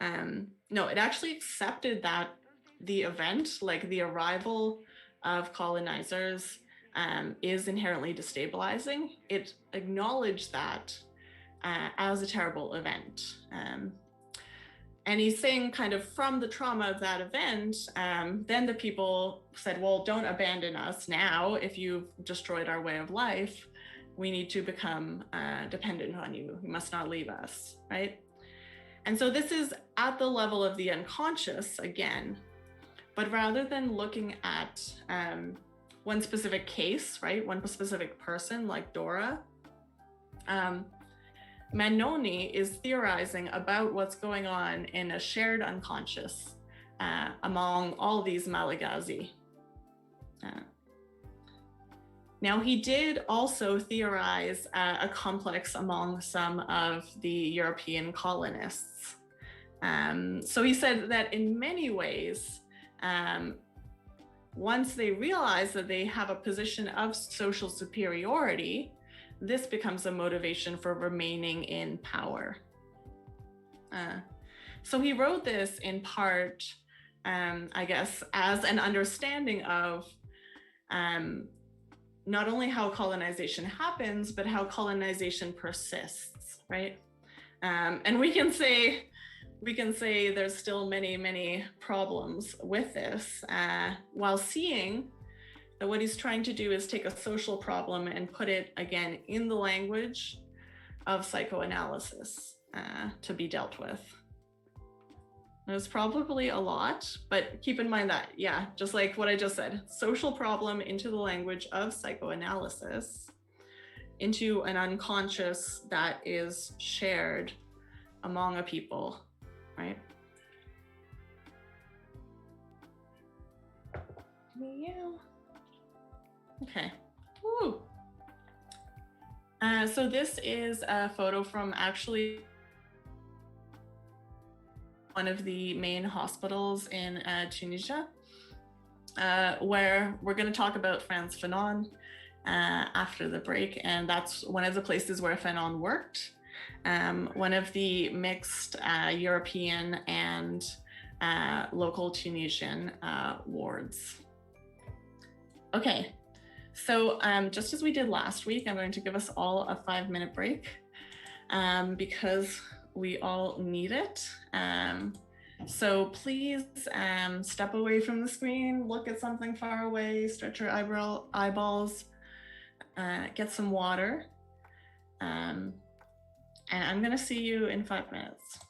it actually accepted that the event, like the arrival of colonizers, is inherently destabilizing. It acknowledged that as a terrible event. And he's saying kind of from the trauma of that event, then the people said, well, don't abandon us now. If you've destroyed our way of life, we need to become dependent on you. You must not leave us, right? And so this is at the level of the unconscious again, but rather than looking at one specific case, right? One specific person like Dora, Manoni is theorizing about what's going on in a shared unconscious among all these Malagasy. Now, he did also theorize a complex among some of the European colonists. So he said that in many ways, once they realize that they have a position of social superiority, this becomes a motivation for remaining in power. So he wrote this in part, I guess, as an understanding of not only how colonization happens, but how colonization persists, right? And we can say there's still many problems with this, while seeing that what he's trying to do is take a social problem and put it again in the language of psychoanalysis to be dealt with. There's probably a lot, but keep in mind that, yeah, just like what I just said, social problem into the language of psychoanalysis, into an unconscious that is shared among a people, right? Yeah. Okay. Woo. So this is a photo from actually one of the main hospitals in Tunisia, where we're going to talk about Frantz Fanon after the break, and that's one of the places where Fanon worked, one of the mixed European and local Tunisian wards. Okay, so just as we did last week, I'm going to give us all a 5-minute break because we all need it. So please step away from the screen, look at something far away, stretch your eyeballs, get some water. And I'm gonna see you in 5 minutes.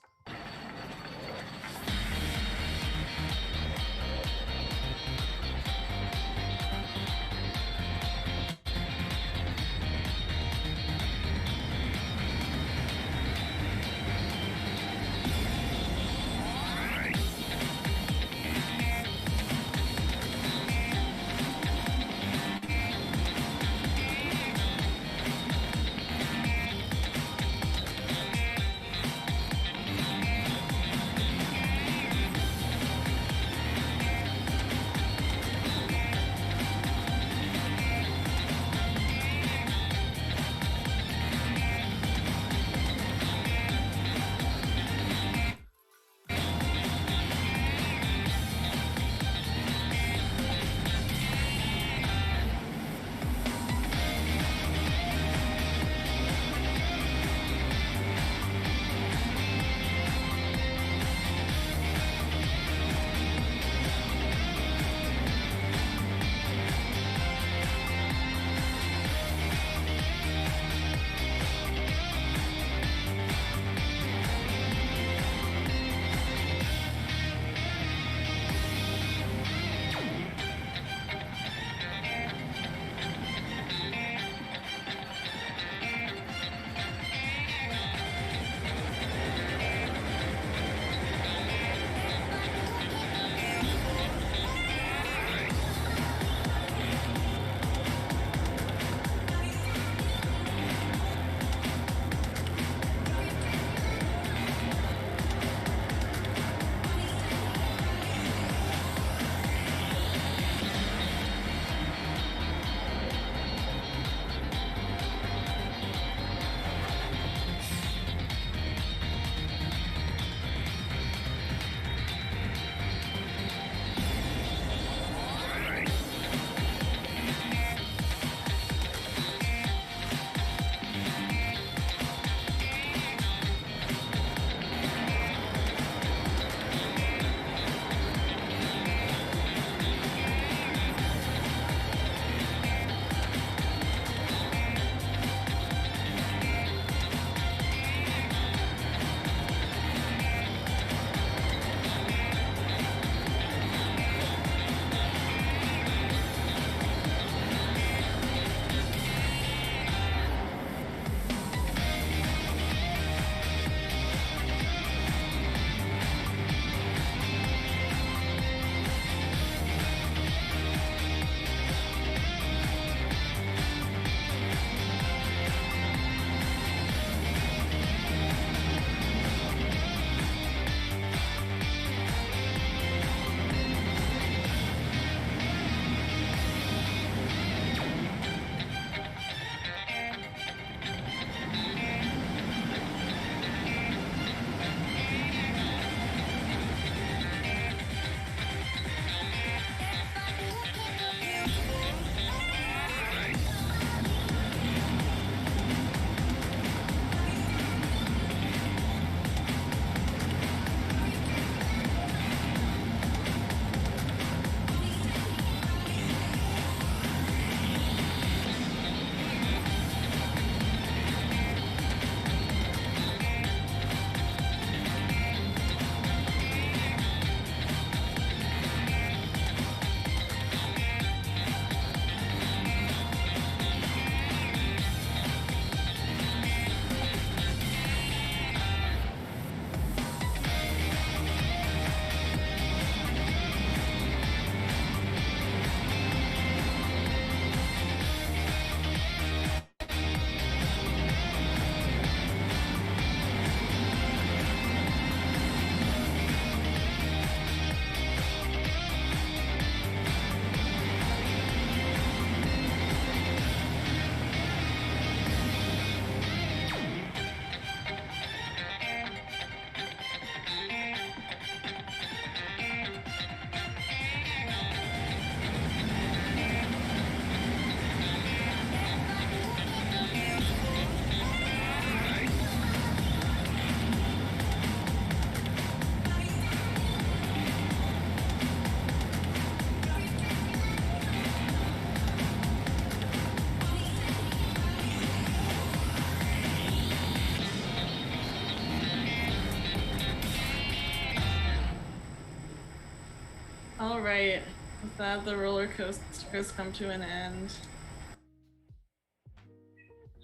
right. With that, the roller coasters come to an end.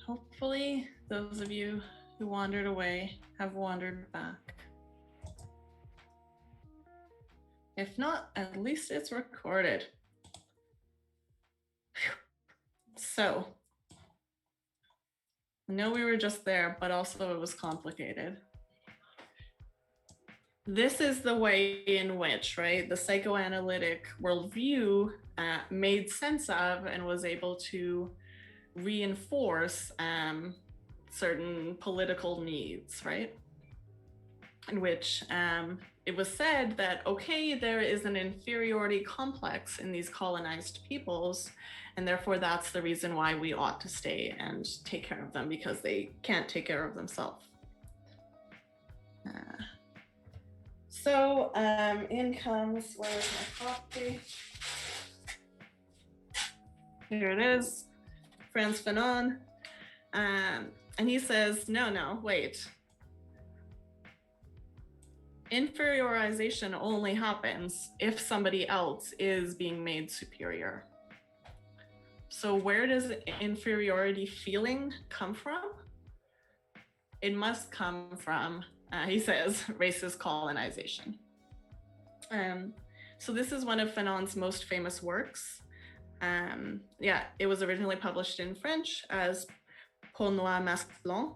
Hopefully, those of you who wandered away have wandered back. If not, at least it's recorded. Phew. So, I know we were just there, but also it was complicated. This is the way in which, right, the psychoanalytic worldview made sense of and was able to reinforce certain political needs, right? In which it was said that, okay, there is an inferiority complex in these colonized peoples, and therefore that's the reason why we ought to stay and take care of them, because they can't take care of themselves. So in comes, where's my copy? Here it is, Frantz Fanon. And he says, no, wait. Inferiorization only happens if somebody else is being made superior. So where does inferiority feeling come from? It must come from, he says, racist colonization. So this is one of Fanon's most famous works. It was originally published in French as Peau Noire Masque Blanc.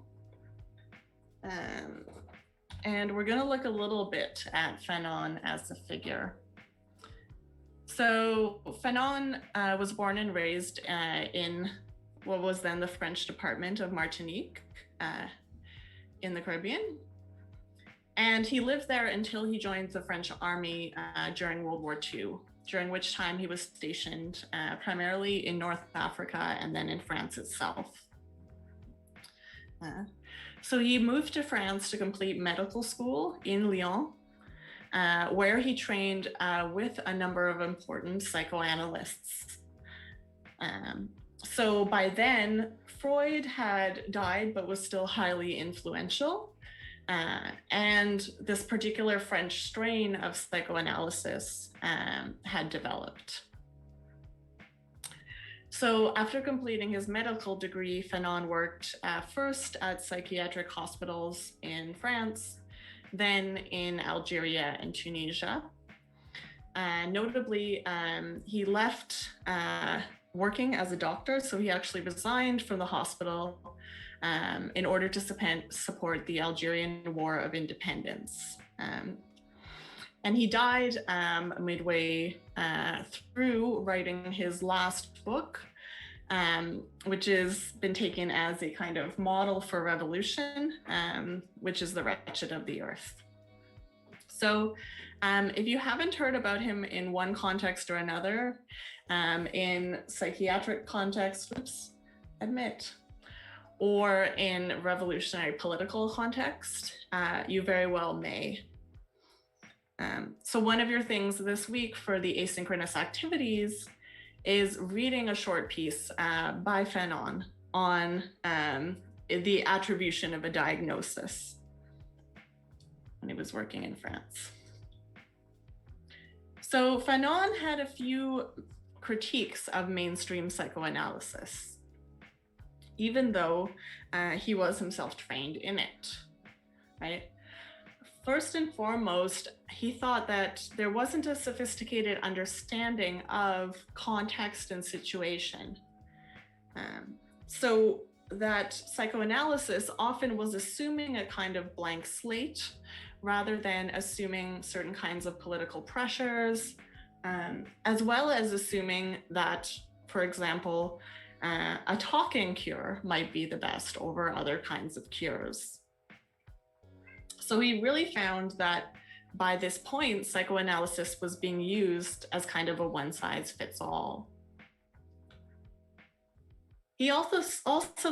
And we're gonna look a little bit at Fanon as a figure. So Fanon was born and raised in what was then the French department of Martinique in the Caribbean. And he lived there until he joined the French army during World War II, during which time he was stationed primarily in North Africa and then in France itself. So he moved to France to complete medical school in Lyon, where he trained with a number of important psychoanalysts. So by then, Freud had died, but was still highly influential. And this particular French strain of psychoanalysis had developed. So after completing his medical degree, Fanon worked first at psychiatric hospitals in France, then in Algeria and Tunisia. Notably, he left working as a doctor, so he actually resigned from the hospital in order to support the Algerian War of Independence. And he died midway through writing his last book, which has been taken as a kind of model for revolution, which is The Wretched of the Earth. So if you haven't heard about him in one context or another, in psychiatric context, or in revolutionary political context, you very well may. So one of your things this week for the asynchronous activities is reading a short piece by Fanon on the attribution of a diagnosis when he was working in France. So Fanon had a few critiques of mainstream psychoanalysis, even though he was himself trained in it, right? First and foremost, he thought that there wasn't a sophisticated understanding of context and situation. So that psychoanalysis often was assuming a kind of blank slate rather than assuming certain kinds of political pressures, as well as assuming that, for example, a talking cure might be the best over other kinds of cures. So he really found that by this point, psychoanalysis was being used as kind of a one-size-fits-all. He also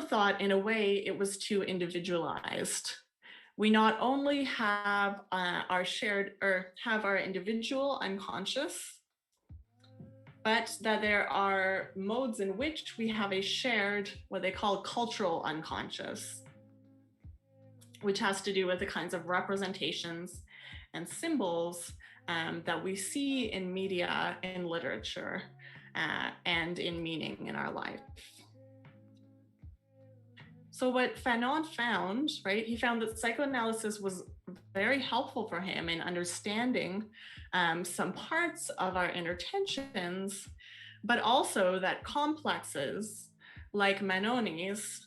thought, in a way, it was too individualized. We not only have our shared, or have our individual unconscious, but that there are modes in which we have a shared, what they call cultural unconscious, which has to do with the kinds of representations and symbols that we see in media, in literature, and in meaning in our life. So what Fanon found, right, he found that psychoanalysis was very helpful for him in understanding some parts of our inner tensions, but also that complexes like Manoni's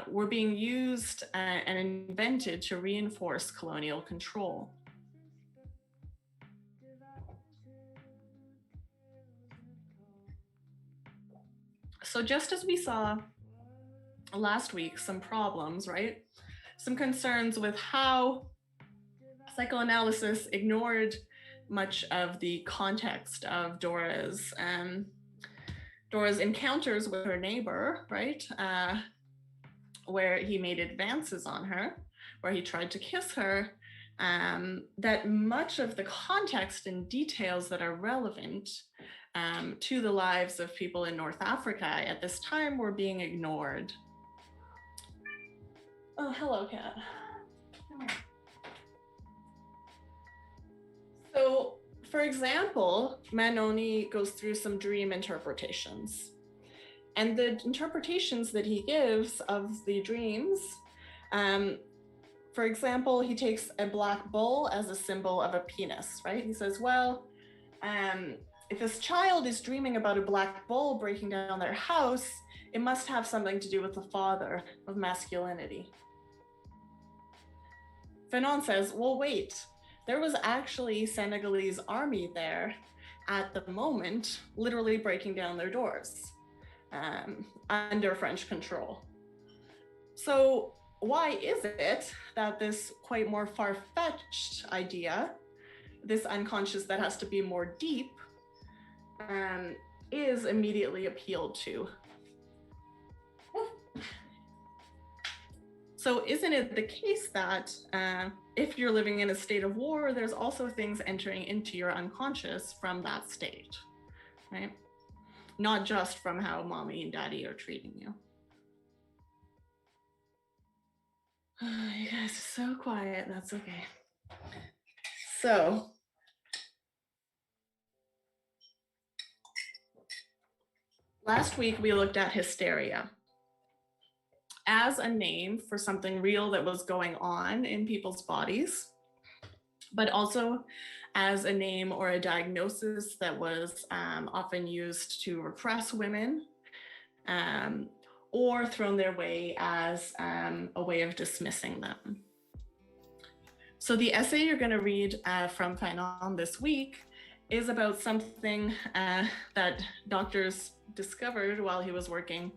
were being used and invented to reinforce colonial control. So just as we saw last week, some problems, right? Some concerns with how psychoanalysis ignored much of the context of Dora's encounters with her neighbor, right? Where he made advances on her, where he tried to kiss her, that much of the context and details that are relevant to the lives of people in North Africa at this time were being ignored. Oh, hello, Kat. So, for example, Manoni goes through some dream interpretations. And the interpretations that he gives of the dreams, for example, he takes a black bull as a symbol of a penis, right? He says, well, if this child is dreaming about a black bull breaking down their house, it must have something to do with the father of masculinity. Fanon says, well, wait, there was actually Senegalese army there at the moment, literally breaking down their doors under French control. So why is it that this quite more far-fetched idea, this unconscious that has to be more deep, is immediately appealed to? So isn't it the case that if you're living in a state of war, there's also things entering into your unconscious from that state, right? Not just from how mommy and daddy are treating you. You guys are so quiet, that's okay. So, last week we looked at hysteria as a name for something real that was going on in people's bodies, but also as a name or a diagnosis that was often used to repress women or thrown their way as a way of dismissing them. So the essay you're going to read from Fanon this week is about something that doctors discovered while he was working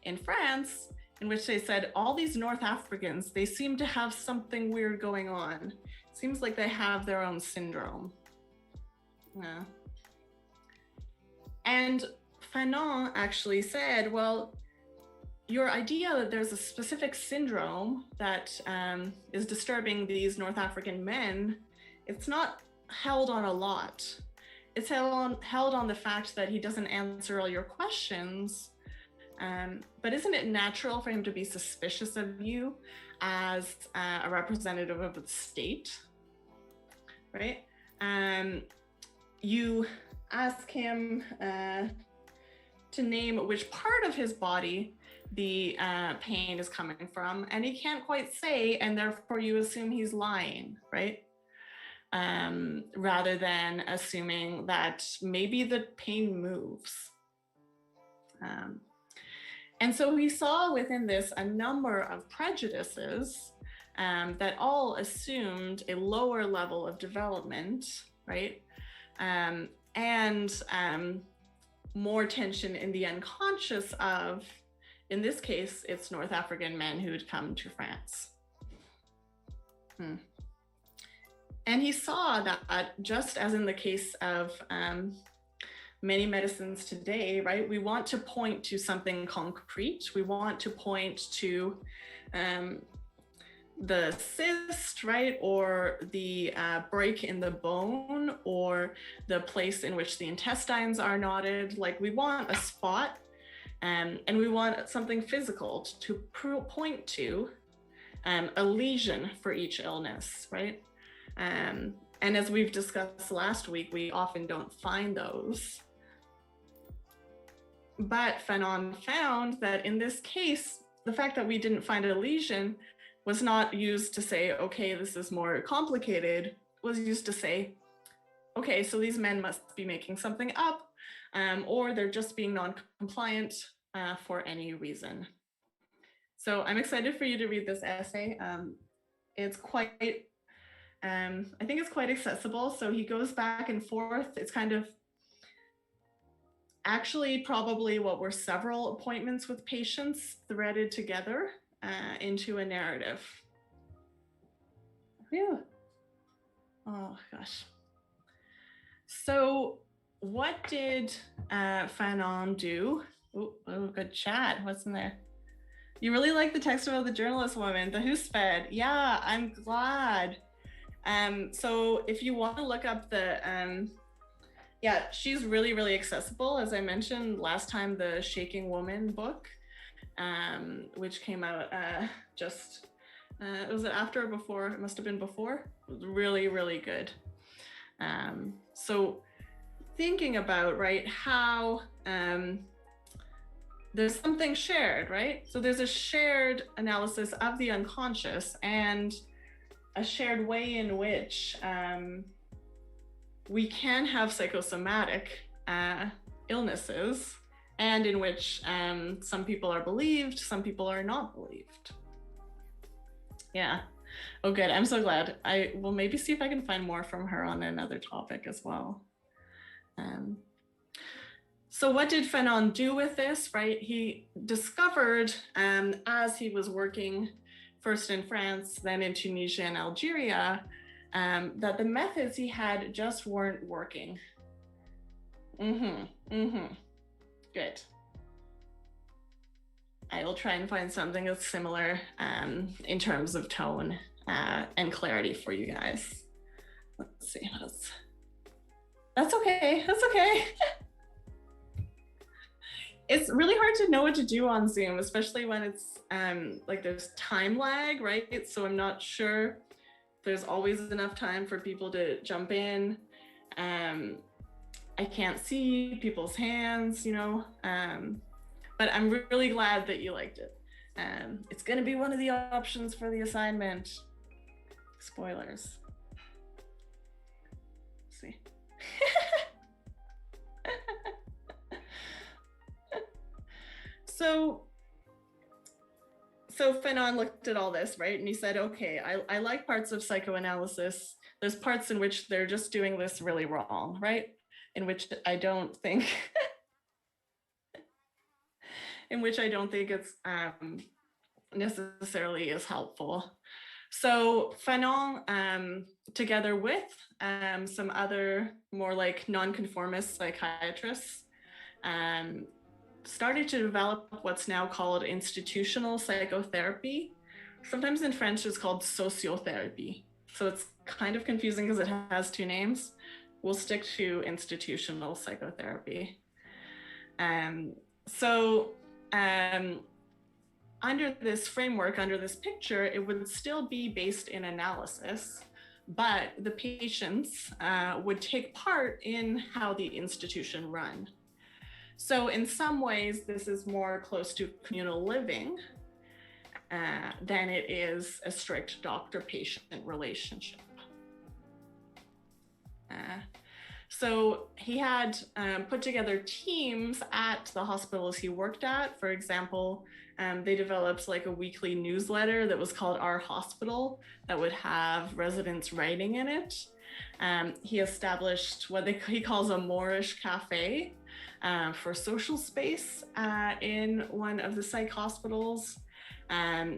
in France, in which they said all these North Africans, they seem to have something weird going on. Seems like they have their own syndrome. Yeah. And Fanon actually said, well, your idea that there's a specific syndrome that is disturbing these North African men, it's not held on a lot. It's held on the fact that he doesn't answer all your questions. But isn't it natural for him to be suspicious of you as a representative of the state, right? You ask him to name which part of his body the pain is coming from, and he can't quite say, and therefore you assume he's lying, right? Rather than assuming that maybe the pain moves. And so we saw within this a number of prejudices that all assumed a lower level of development, right? And more tension in the unconscious of, in this case, it's North African men who had come to France. And he saw that just as in the case of many medicines today, right? We want to point to something concrete. We want to point to the cyst, right? Or the break in the bone, or the place in which the intestines are knotted. Like, we want a spot, and we want something physical to point to, a lesion for each illness, right? And as we've discussed last week, we often don't find those. But Fanon found that in this case, the fact that we didn't find a lesion was not used to say, okay, this is more complicated, was used to say, okay, so these men must be making something up, or they're just being non-compliant for any reason. So I'm excited for you to read this essay. It's quite, I think it's quite accessible. So he goes back and forth. It's kind of actually probably what were several appointments with patients threaded together into a narrative. Phew. Oh gosh. So what did Fanon do? Oh, good chat. What's in there? You really like the text about the journalist woman, the Husfeld. Yeah, I'm glad. So if you want to look up the, yeah, she's really, really accessible. As I mentioned last time, the Shaking Woman book, which came out was it after or before? It must have been before. It was really, really good. So thinking about, right, how there's something shared, right? So there's a shared analysis of the unconscious and a shared way in which we can have psychosomatic illnesses, and in which some people are believed, some people are not believed. Yeah. Oh, good. I'm so glad. I will maybe see if I can find more from her on another topic as well. So what did Fanon do with this, right? He discovered as he was working first in France, then in Tunisia and Algeria, that the methods he had just weren't working. Good. I will try and find something that's similar in terms of tone and clarity for you guys. Let's see what else. That's okay. That's okay. It's really hard to know what to do on Zoom, especially when it's like there's time lag, right? So I'm not sure there's always enough time for people to jump in. I can't see people's hands, you know, but I'm really glad that you liked it. It's gonna be one of the options for the assignment. Spoilers. Let's see. So Fanon looked at all this, right? And he said, okay, I like parts of psychoanalysis. There's parts in which they're just doing this really wrong, right? In which I don't think, it's necessarily is helpful. So Fanon, together with some other more like nonconformist psychiatrists, started to develop what's now called institutional psychotherapy. Sometimes in French it's called sociotherapy. So it's kind of confusing because it has two names. We'll stick to institutional psychotherapy. Under this framework, under this picture, it would still be based in analysis, but the patients would take part in how the institution run. So in some ways, this is more close to communal living than it is a strict doctor-patient relationship. So he had put together teams at the hospitals he worked at. For example, they developed like a weekly newsletter that was called Our Hospital that would have residents writing in it. He established what he calls a Moorish cafe for social space in one of the psych hospitals.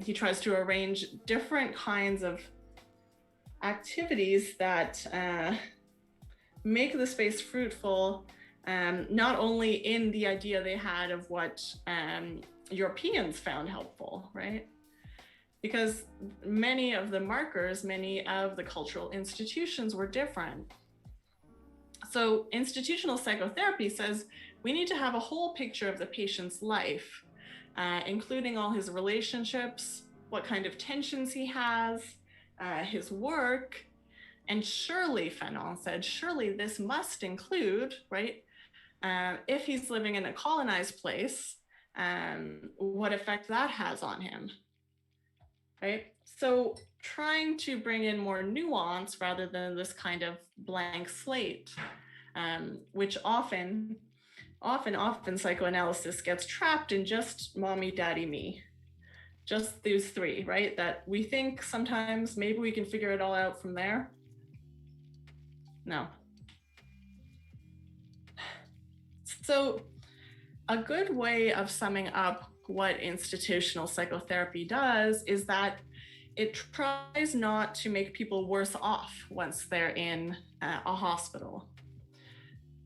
He tries to arrange different kinds of activities that make the space fruitful, not only in the idea they had of what Europeans found helpful, right? Because many of the markers, many of the cultural institutions were different. So institutional psychotherapy says we need to have a whole picture of the patient's life, including all his relationships, what kind of tensions he has, his work, And surely, Fanon said, surely this must include, right? If he's living in a colonized place, what effect that has on him, right? So trying to bring in more nuance rather than this kind of blank slate, which often psychoanalysis gets trapped in just mommy, daddy, me. Just those three, right? That we think sometimes maybe we can figure it all out from there. No. So a good way of summing up what institutional psychotherapy does is that it tries not to make people worse off once they're in a hospital.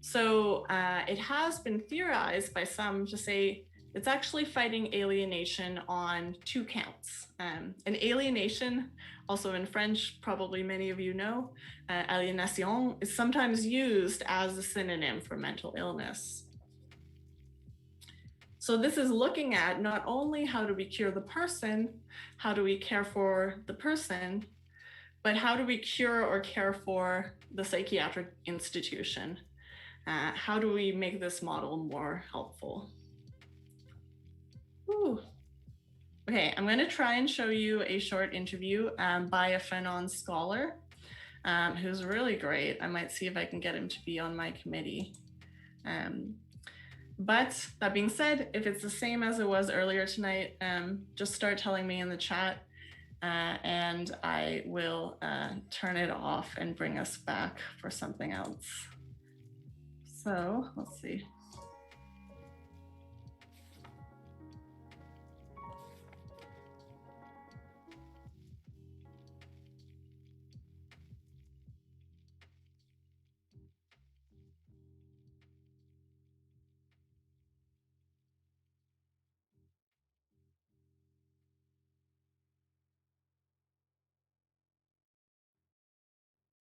So it has been theorized by some to say it's actually fighting alienation on 2 counts. And alienation, also in French, probably many of you know, aliénation is sometimes used as a synonym for mental illness. So this is looking at not only how do we cure the person, how do we care for the person, but how do we cure or care for the psychiatric institution? How do we make this model more helpful? Ooh. Okay, I'm going to try and show you a short interview by a Fanon scholar who's really great. I might see if I can get him to be on my committee. But that being said, if it's the same as it was earlier tonight, just start telling me in the chat and I will turn it off and bring us back for something else. So let's see.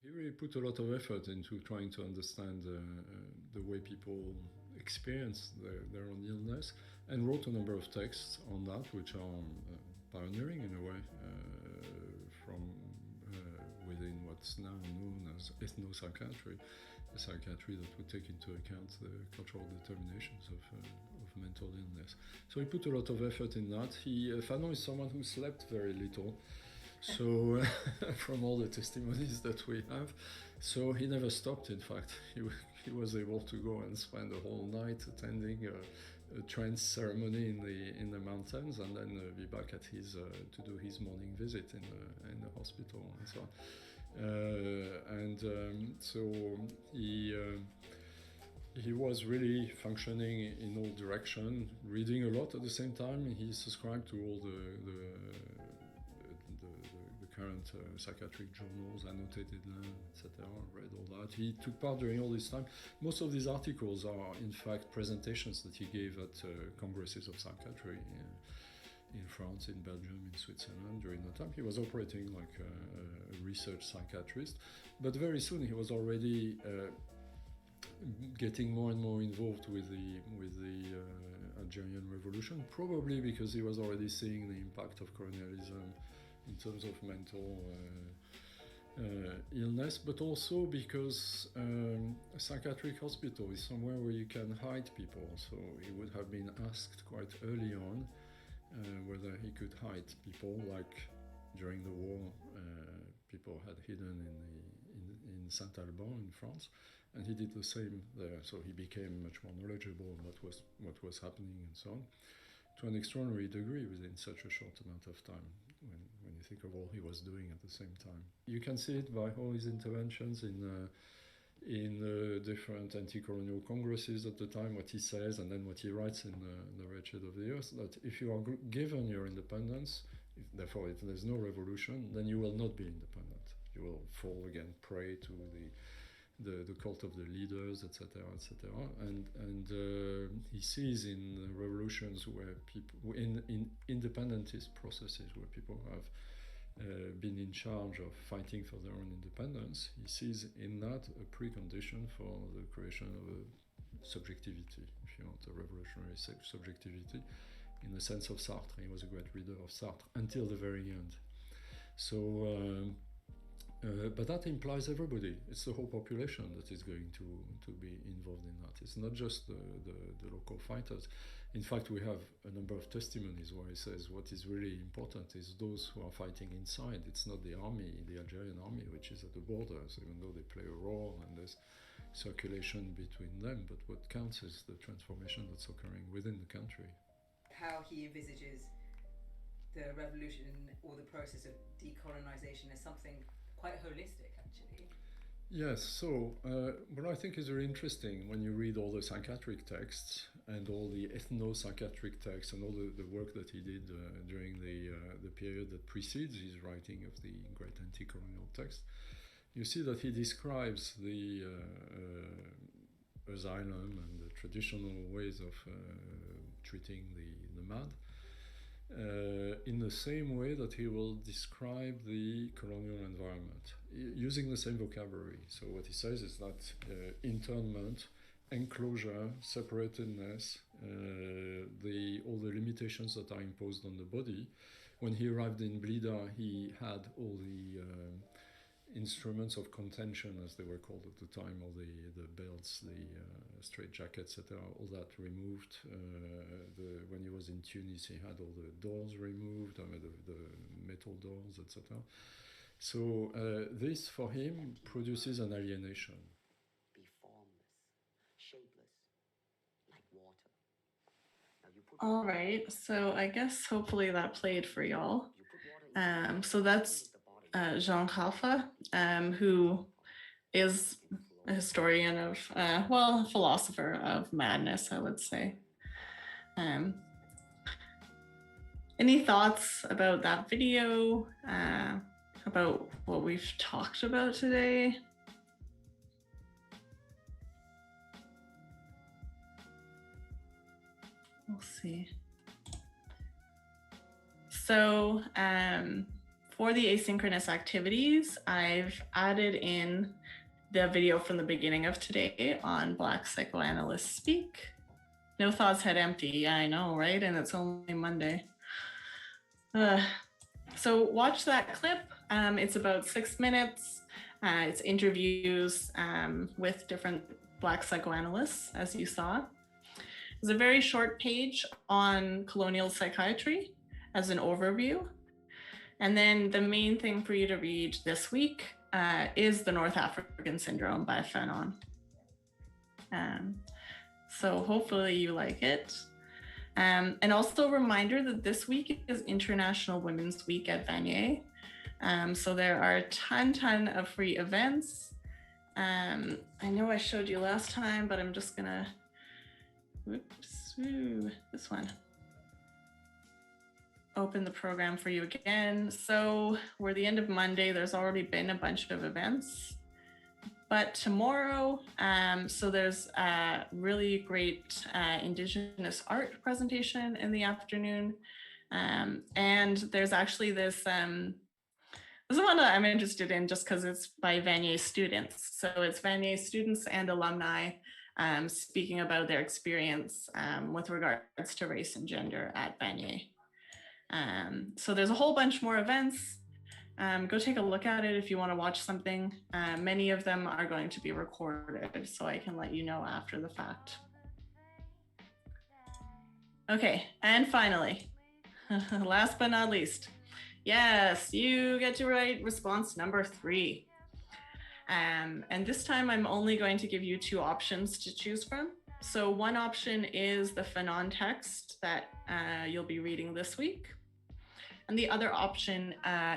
He really put a lot of effort into trying to understand the way people experience their own illness, and wrote a number of texts on that, which are pioneering in a way from within what's now known as ethnopsychiatry, a psychiatry that would take into account the cultural determinations of mental illness. So he put a lot of effort in that. Fanon is someone who slept very little. So from all the testimonies that we have, so he never stopped. In fact, he was able to go and spend the whole night attending a trance ceremony in the mountains, and then be back at his to do his morning visit in the hospital and so on. So he was really functioning in all directions, reading a lot at the same time. He subscribed to all the current psychiatric journals, annotated them, etc. Read all that. He took part during all this time. Most of these articles are, in fact, presentations that he gave at congresses of psychiatry in France, in Belgium, in Switzerland. During that time, he was operating like a research psychiatrist, but very soon he was already getting more and more involved with the Algerian Revolution, probably because he was already seeing the impact of colonialism in terms of mental illness, but also because a psychiatric hospital is somewhere where you can hide people. So he would have been asked quite early on whether he could hide people, like during the war, people had hidden in Saint-Alban in France, and he did the same there. So he became much more knowledgeable on what was happening and so on, to an extraordinary degree within such a short amount of time. When you think of all he was doing at the same time, you can see it by all his interventions in different anti-colonial congresses at the time, what he says, and then what he writes in the Wretched of the Earth, that if you are given your independence, therefore if there's no revolution, then you will not be independent. You will fall again prey to the cult of the leaders, etc., etc. And he sees in revolutions where people, in independentist processes where people have been in charge of fighting for their own independence, he sees in that a precondition for the creation of a subjectivity, if you want, a revolutionary subjectivity, in the sense of Sartre. He was a great reader of Sartre until the very end. So But that implies everybody. It's the whole population that is going to be involved in that. It's not just the local fighters. In fact, we have a number of testimonies where he says what is really important is those who are fighting inside. It's not the army, the Algerian army, which is at the borders, even though they play a role and there's circulation between them. But what counts is the transformation that's occurring within the country. How he envisages the revolution or the process of decolonization as something quite holistic, actually. Yes, so what I think is very interesting when you read all the psychiatric texts and all the ethno-psychiatric texts and all the work that he did during the period that precedes his writing of the great anti-colonial text, you see that he describes the asylum and the traditional ways of treating the mad in the same way that he will describe the colonial environment, using the same vocabulary. So what he says is that internment, enclosure, separatedness, all the limitations that are imposed on the body. When he arrived in Blida, he had all the instruments of contention, as they were called at the time, all the belts, the straitjackets, etc., all that removed. When he was in Tunis, he had all the doors removed, the metal doors, etc. So this, for him, produces an alienation. Be formless, shapeless, like water. Now you put All right, so I guess hopefully that played for y'all. So that's Jean Khalfa, who is a historian of, a philosopher of madness, I would say. Any thoughts about that video, about what we've talked about today? We'll see. So, for the asynchronous activities, I've added in the video from the beginning of today on Black Psychoanalysts Speak. No thoughts head empty. Yeah, I know, right? And it's only Monday. So watch that clip. It's about 6 minutes. It's interviews with different Black psychoanalysts, as you saw. There's a very short page on colonial psychiatry as an overview. And then the main thing for you to read this week is The North African Syndrome by Fanon. So hopefully you like it. And also a reminder that this week is International Women's Week at Vanier. So there are a ton of free events. I know I showed you last time, but I'm just gonna, this one. Open the program for you again. So we're the end of Monday. There's already been a bunch of events, but tomorrow, so there's a really great Indigenous art presentation in the afternoon. And there's actually this is one that I'm interested in just because it's by Vanier students. So it's Vanier students and alumni speaking about their experience with regards to race and gender at Vanier. So there's a whole bunch more events. Go take a look at it if you want to watch something. Many of them are going to be recorded, so I can let you know after the fact. Okay, and finally, last but not least, yes, you get to write response number 3. And this time I'm only going to give you 2 options to choose from. So one option is the Fanon text that you'll be reading this week. And the other option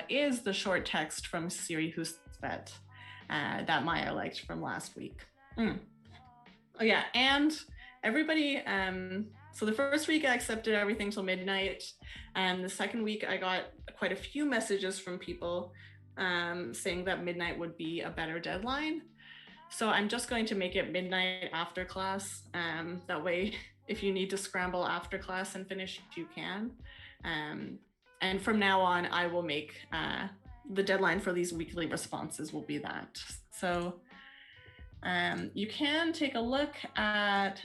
is the short text from Siri Hustvedt that Maya liked from last week. Oh yeah, and everybody, so the first week I accepted everything till midnight. And the second week I got quite a few messages from people saying that midnight would be a better deadline. So I'm just going to make it midnight after class. That way, if you need to scramble after class and finish, you can. And from now on, I will make the deadline for these weekly responses will be that. So you can take a look at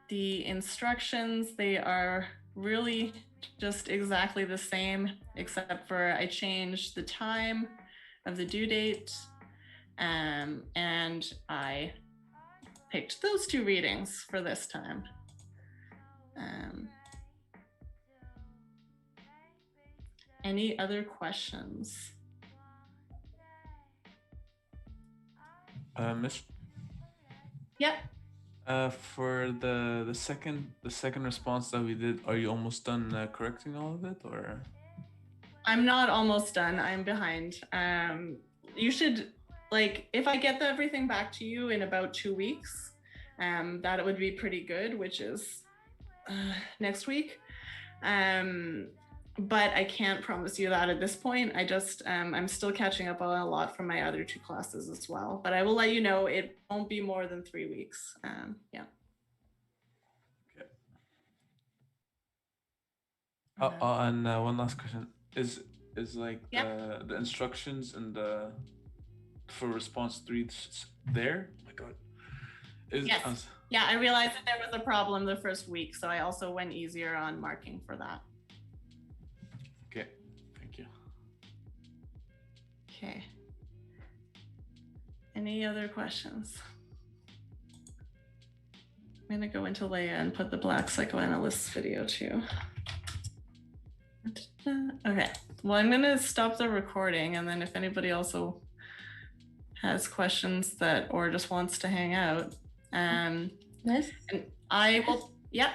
the instructions. They are really just exactly the same, except for I changed the time of the due date. And I picked those 2 readings for this time. Any other questions? Miss, Yep. for the second response that we did, are you almost done correcting all of it, or? I'm not almost done. I'm behind. You should, like, if I get everything back to you in about 2 weeks, that would be pretty good, which is next week. But I can't promise you that at this point. I just, I'm still catching up on a lot from my other 2 classes as well. But I will let you know it won't be more than 3 weeks. Yeah. Okay. And one last question. Is like the instructions and the for response 3 there? Oh my God. Yes. Yeah, I realized that there was a problem the first week, so I also went easier on marking for that. Okay, thank you. Okay. Any other questions? I'm gonna go into Leia and put the Black Psychoanalyst video too. Okay, well, I'm gonna stop the recording, and then if anybody also has questions that or just wants to hang out, Miss? and I will, yeah.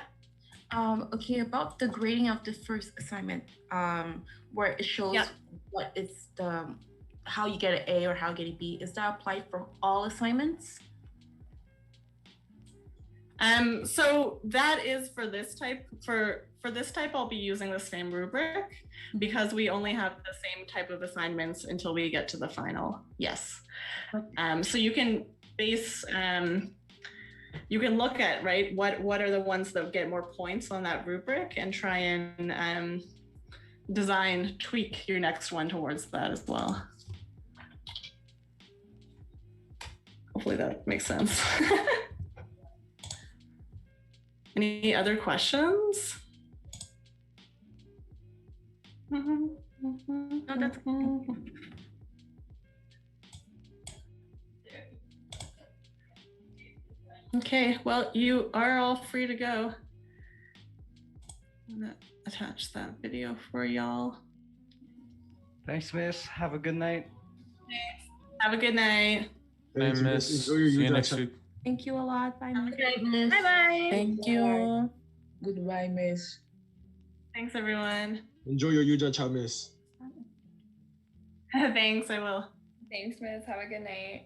Okay, about the grading of the first assignment, where it shows what is the how you get an A or how you get a B. Is that applied for all assignments? So that is for this type. For this type, I'll be using the same rubric because we only have the same type of assignments until we get to the final. Yes. So you can base, you can look at, right, what are the ones that get more points on that rubric and try and tweak your next one towards that as well. Hopefully that makes sense. Any other questions? No, that's Okay, well, you are all free to go. I'm gonna attach that video for y'all. Thanks, Miss. Have a good night. Have a good night. Hey, Miss. See you next week. Thank you a lot. Bye, Miss. Bye bye. Thank you. Goodbye, Miss. Thanks, everyone. Enjoy your Yuja Cha, Miss. Thanks, I will. Thanks, Miss. Have a good night.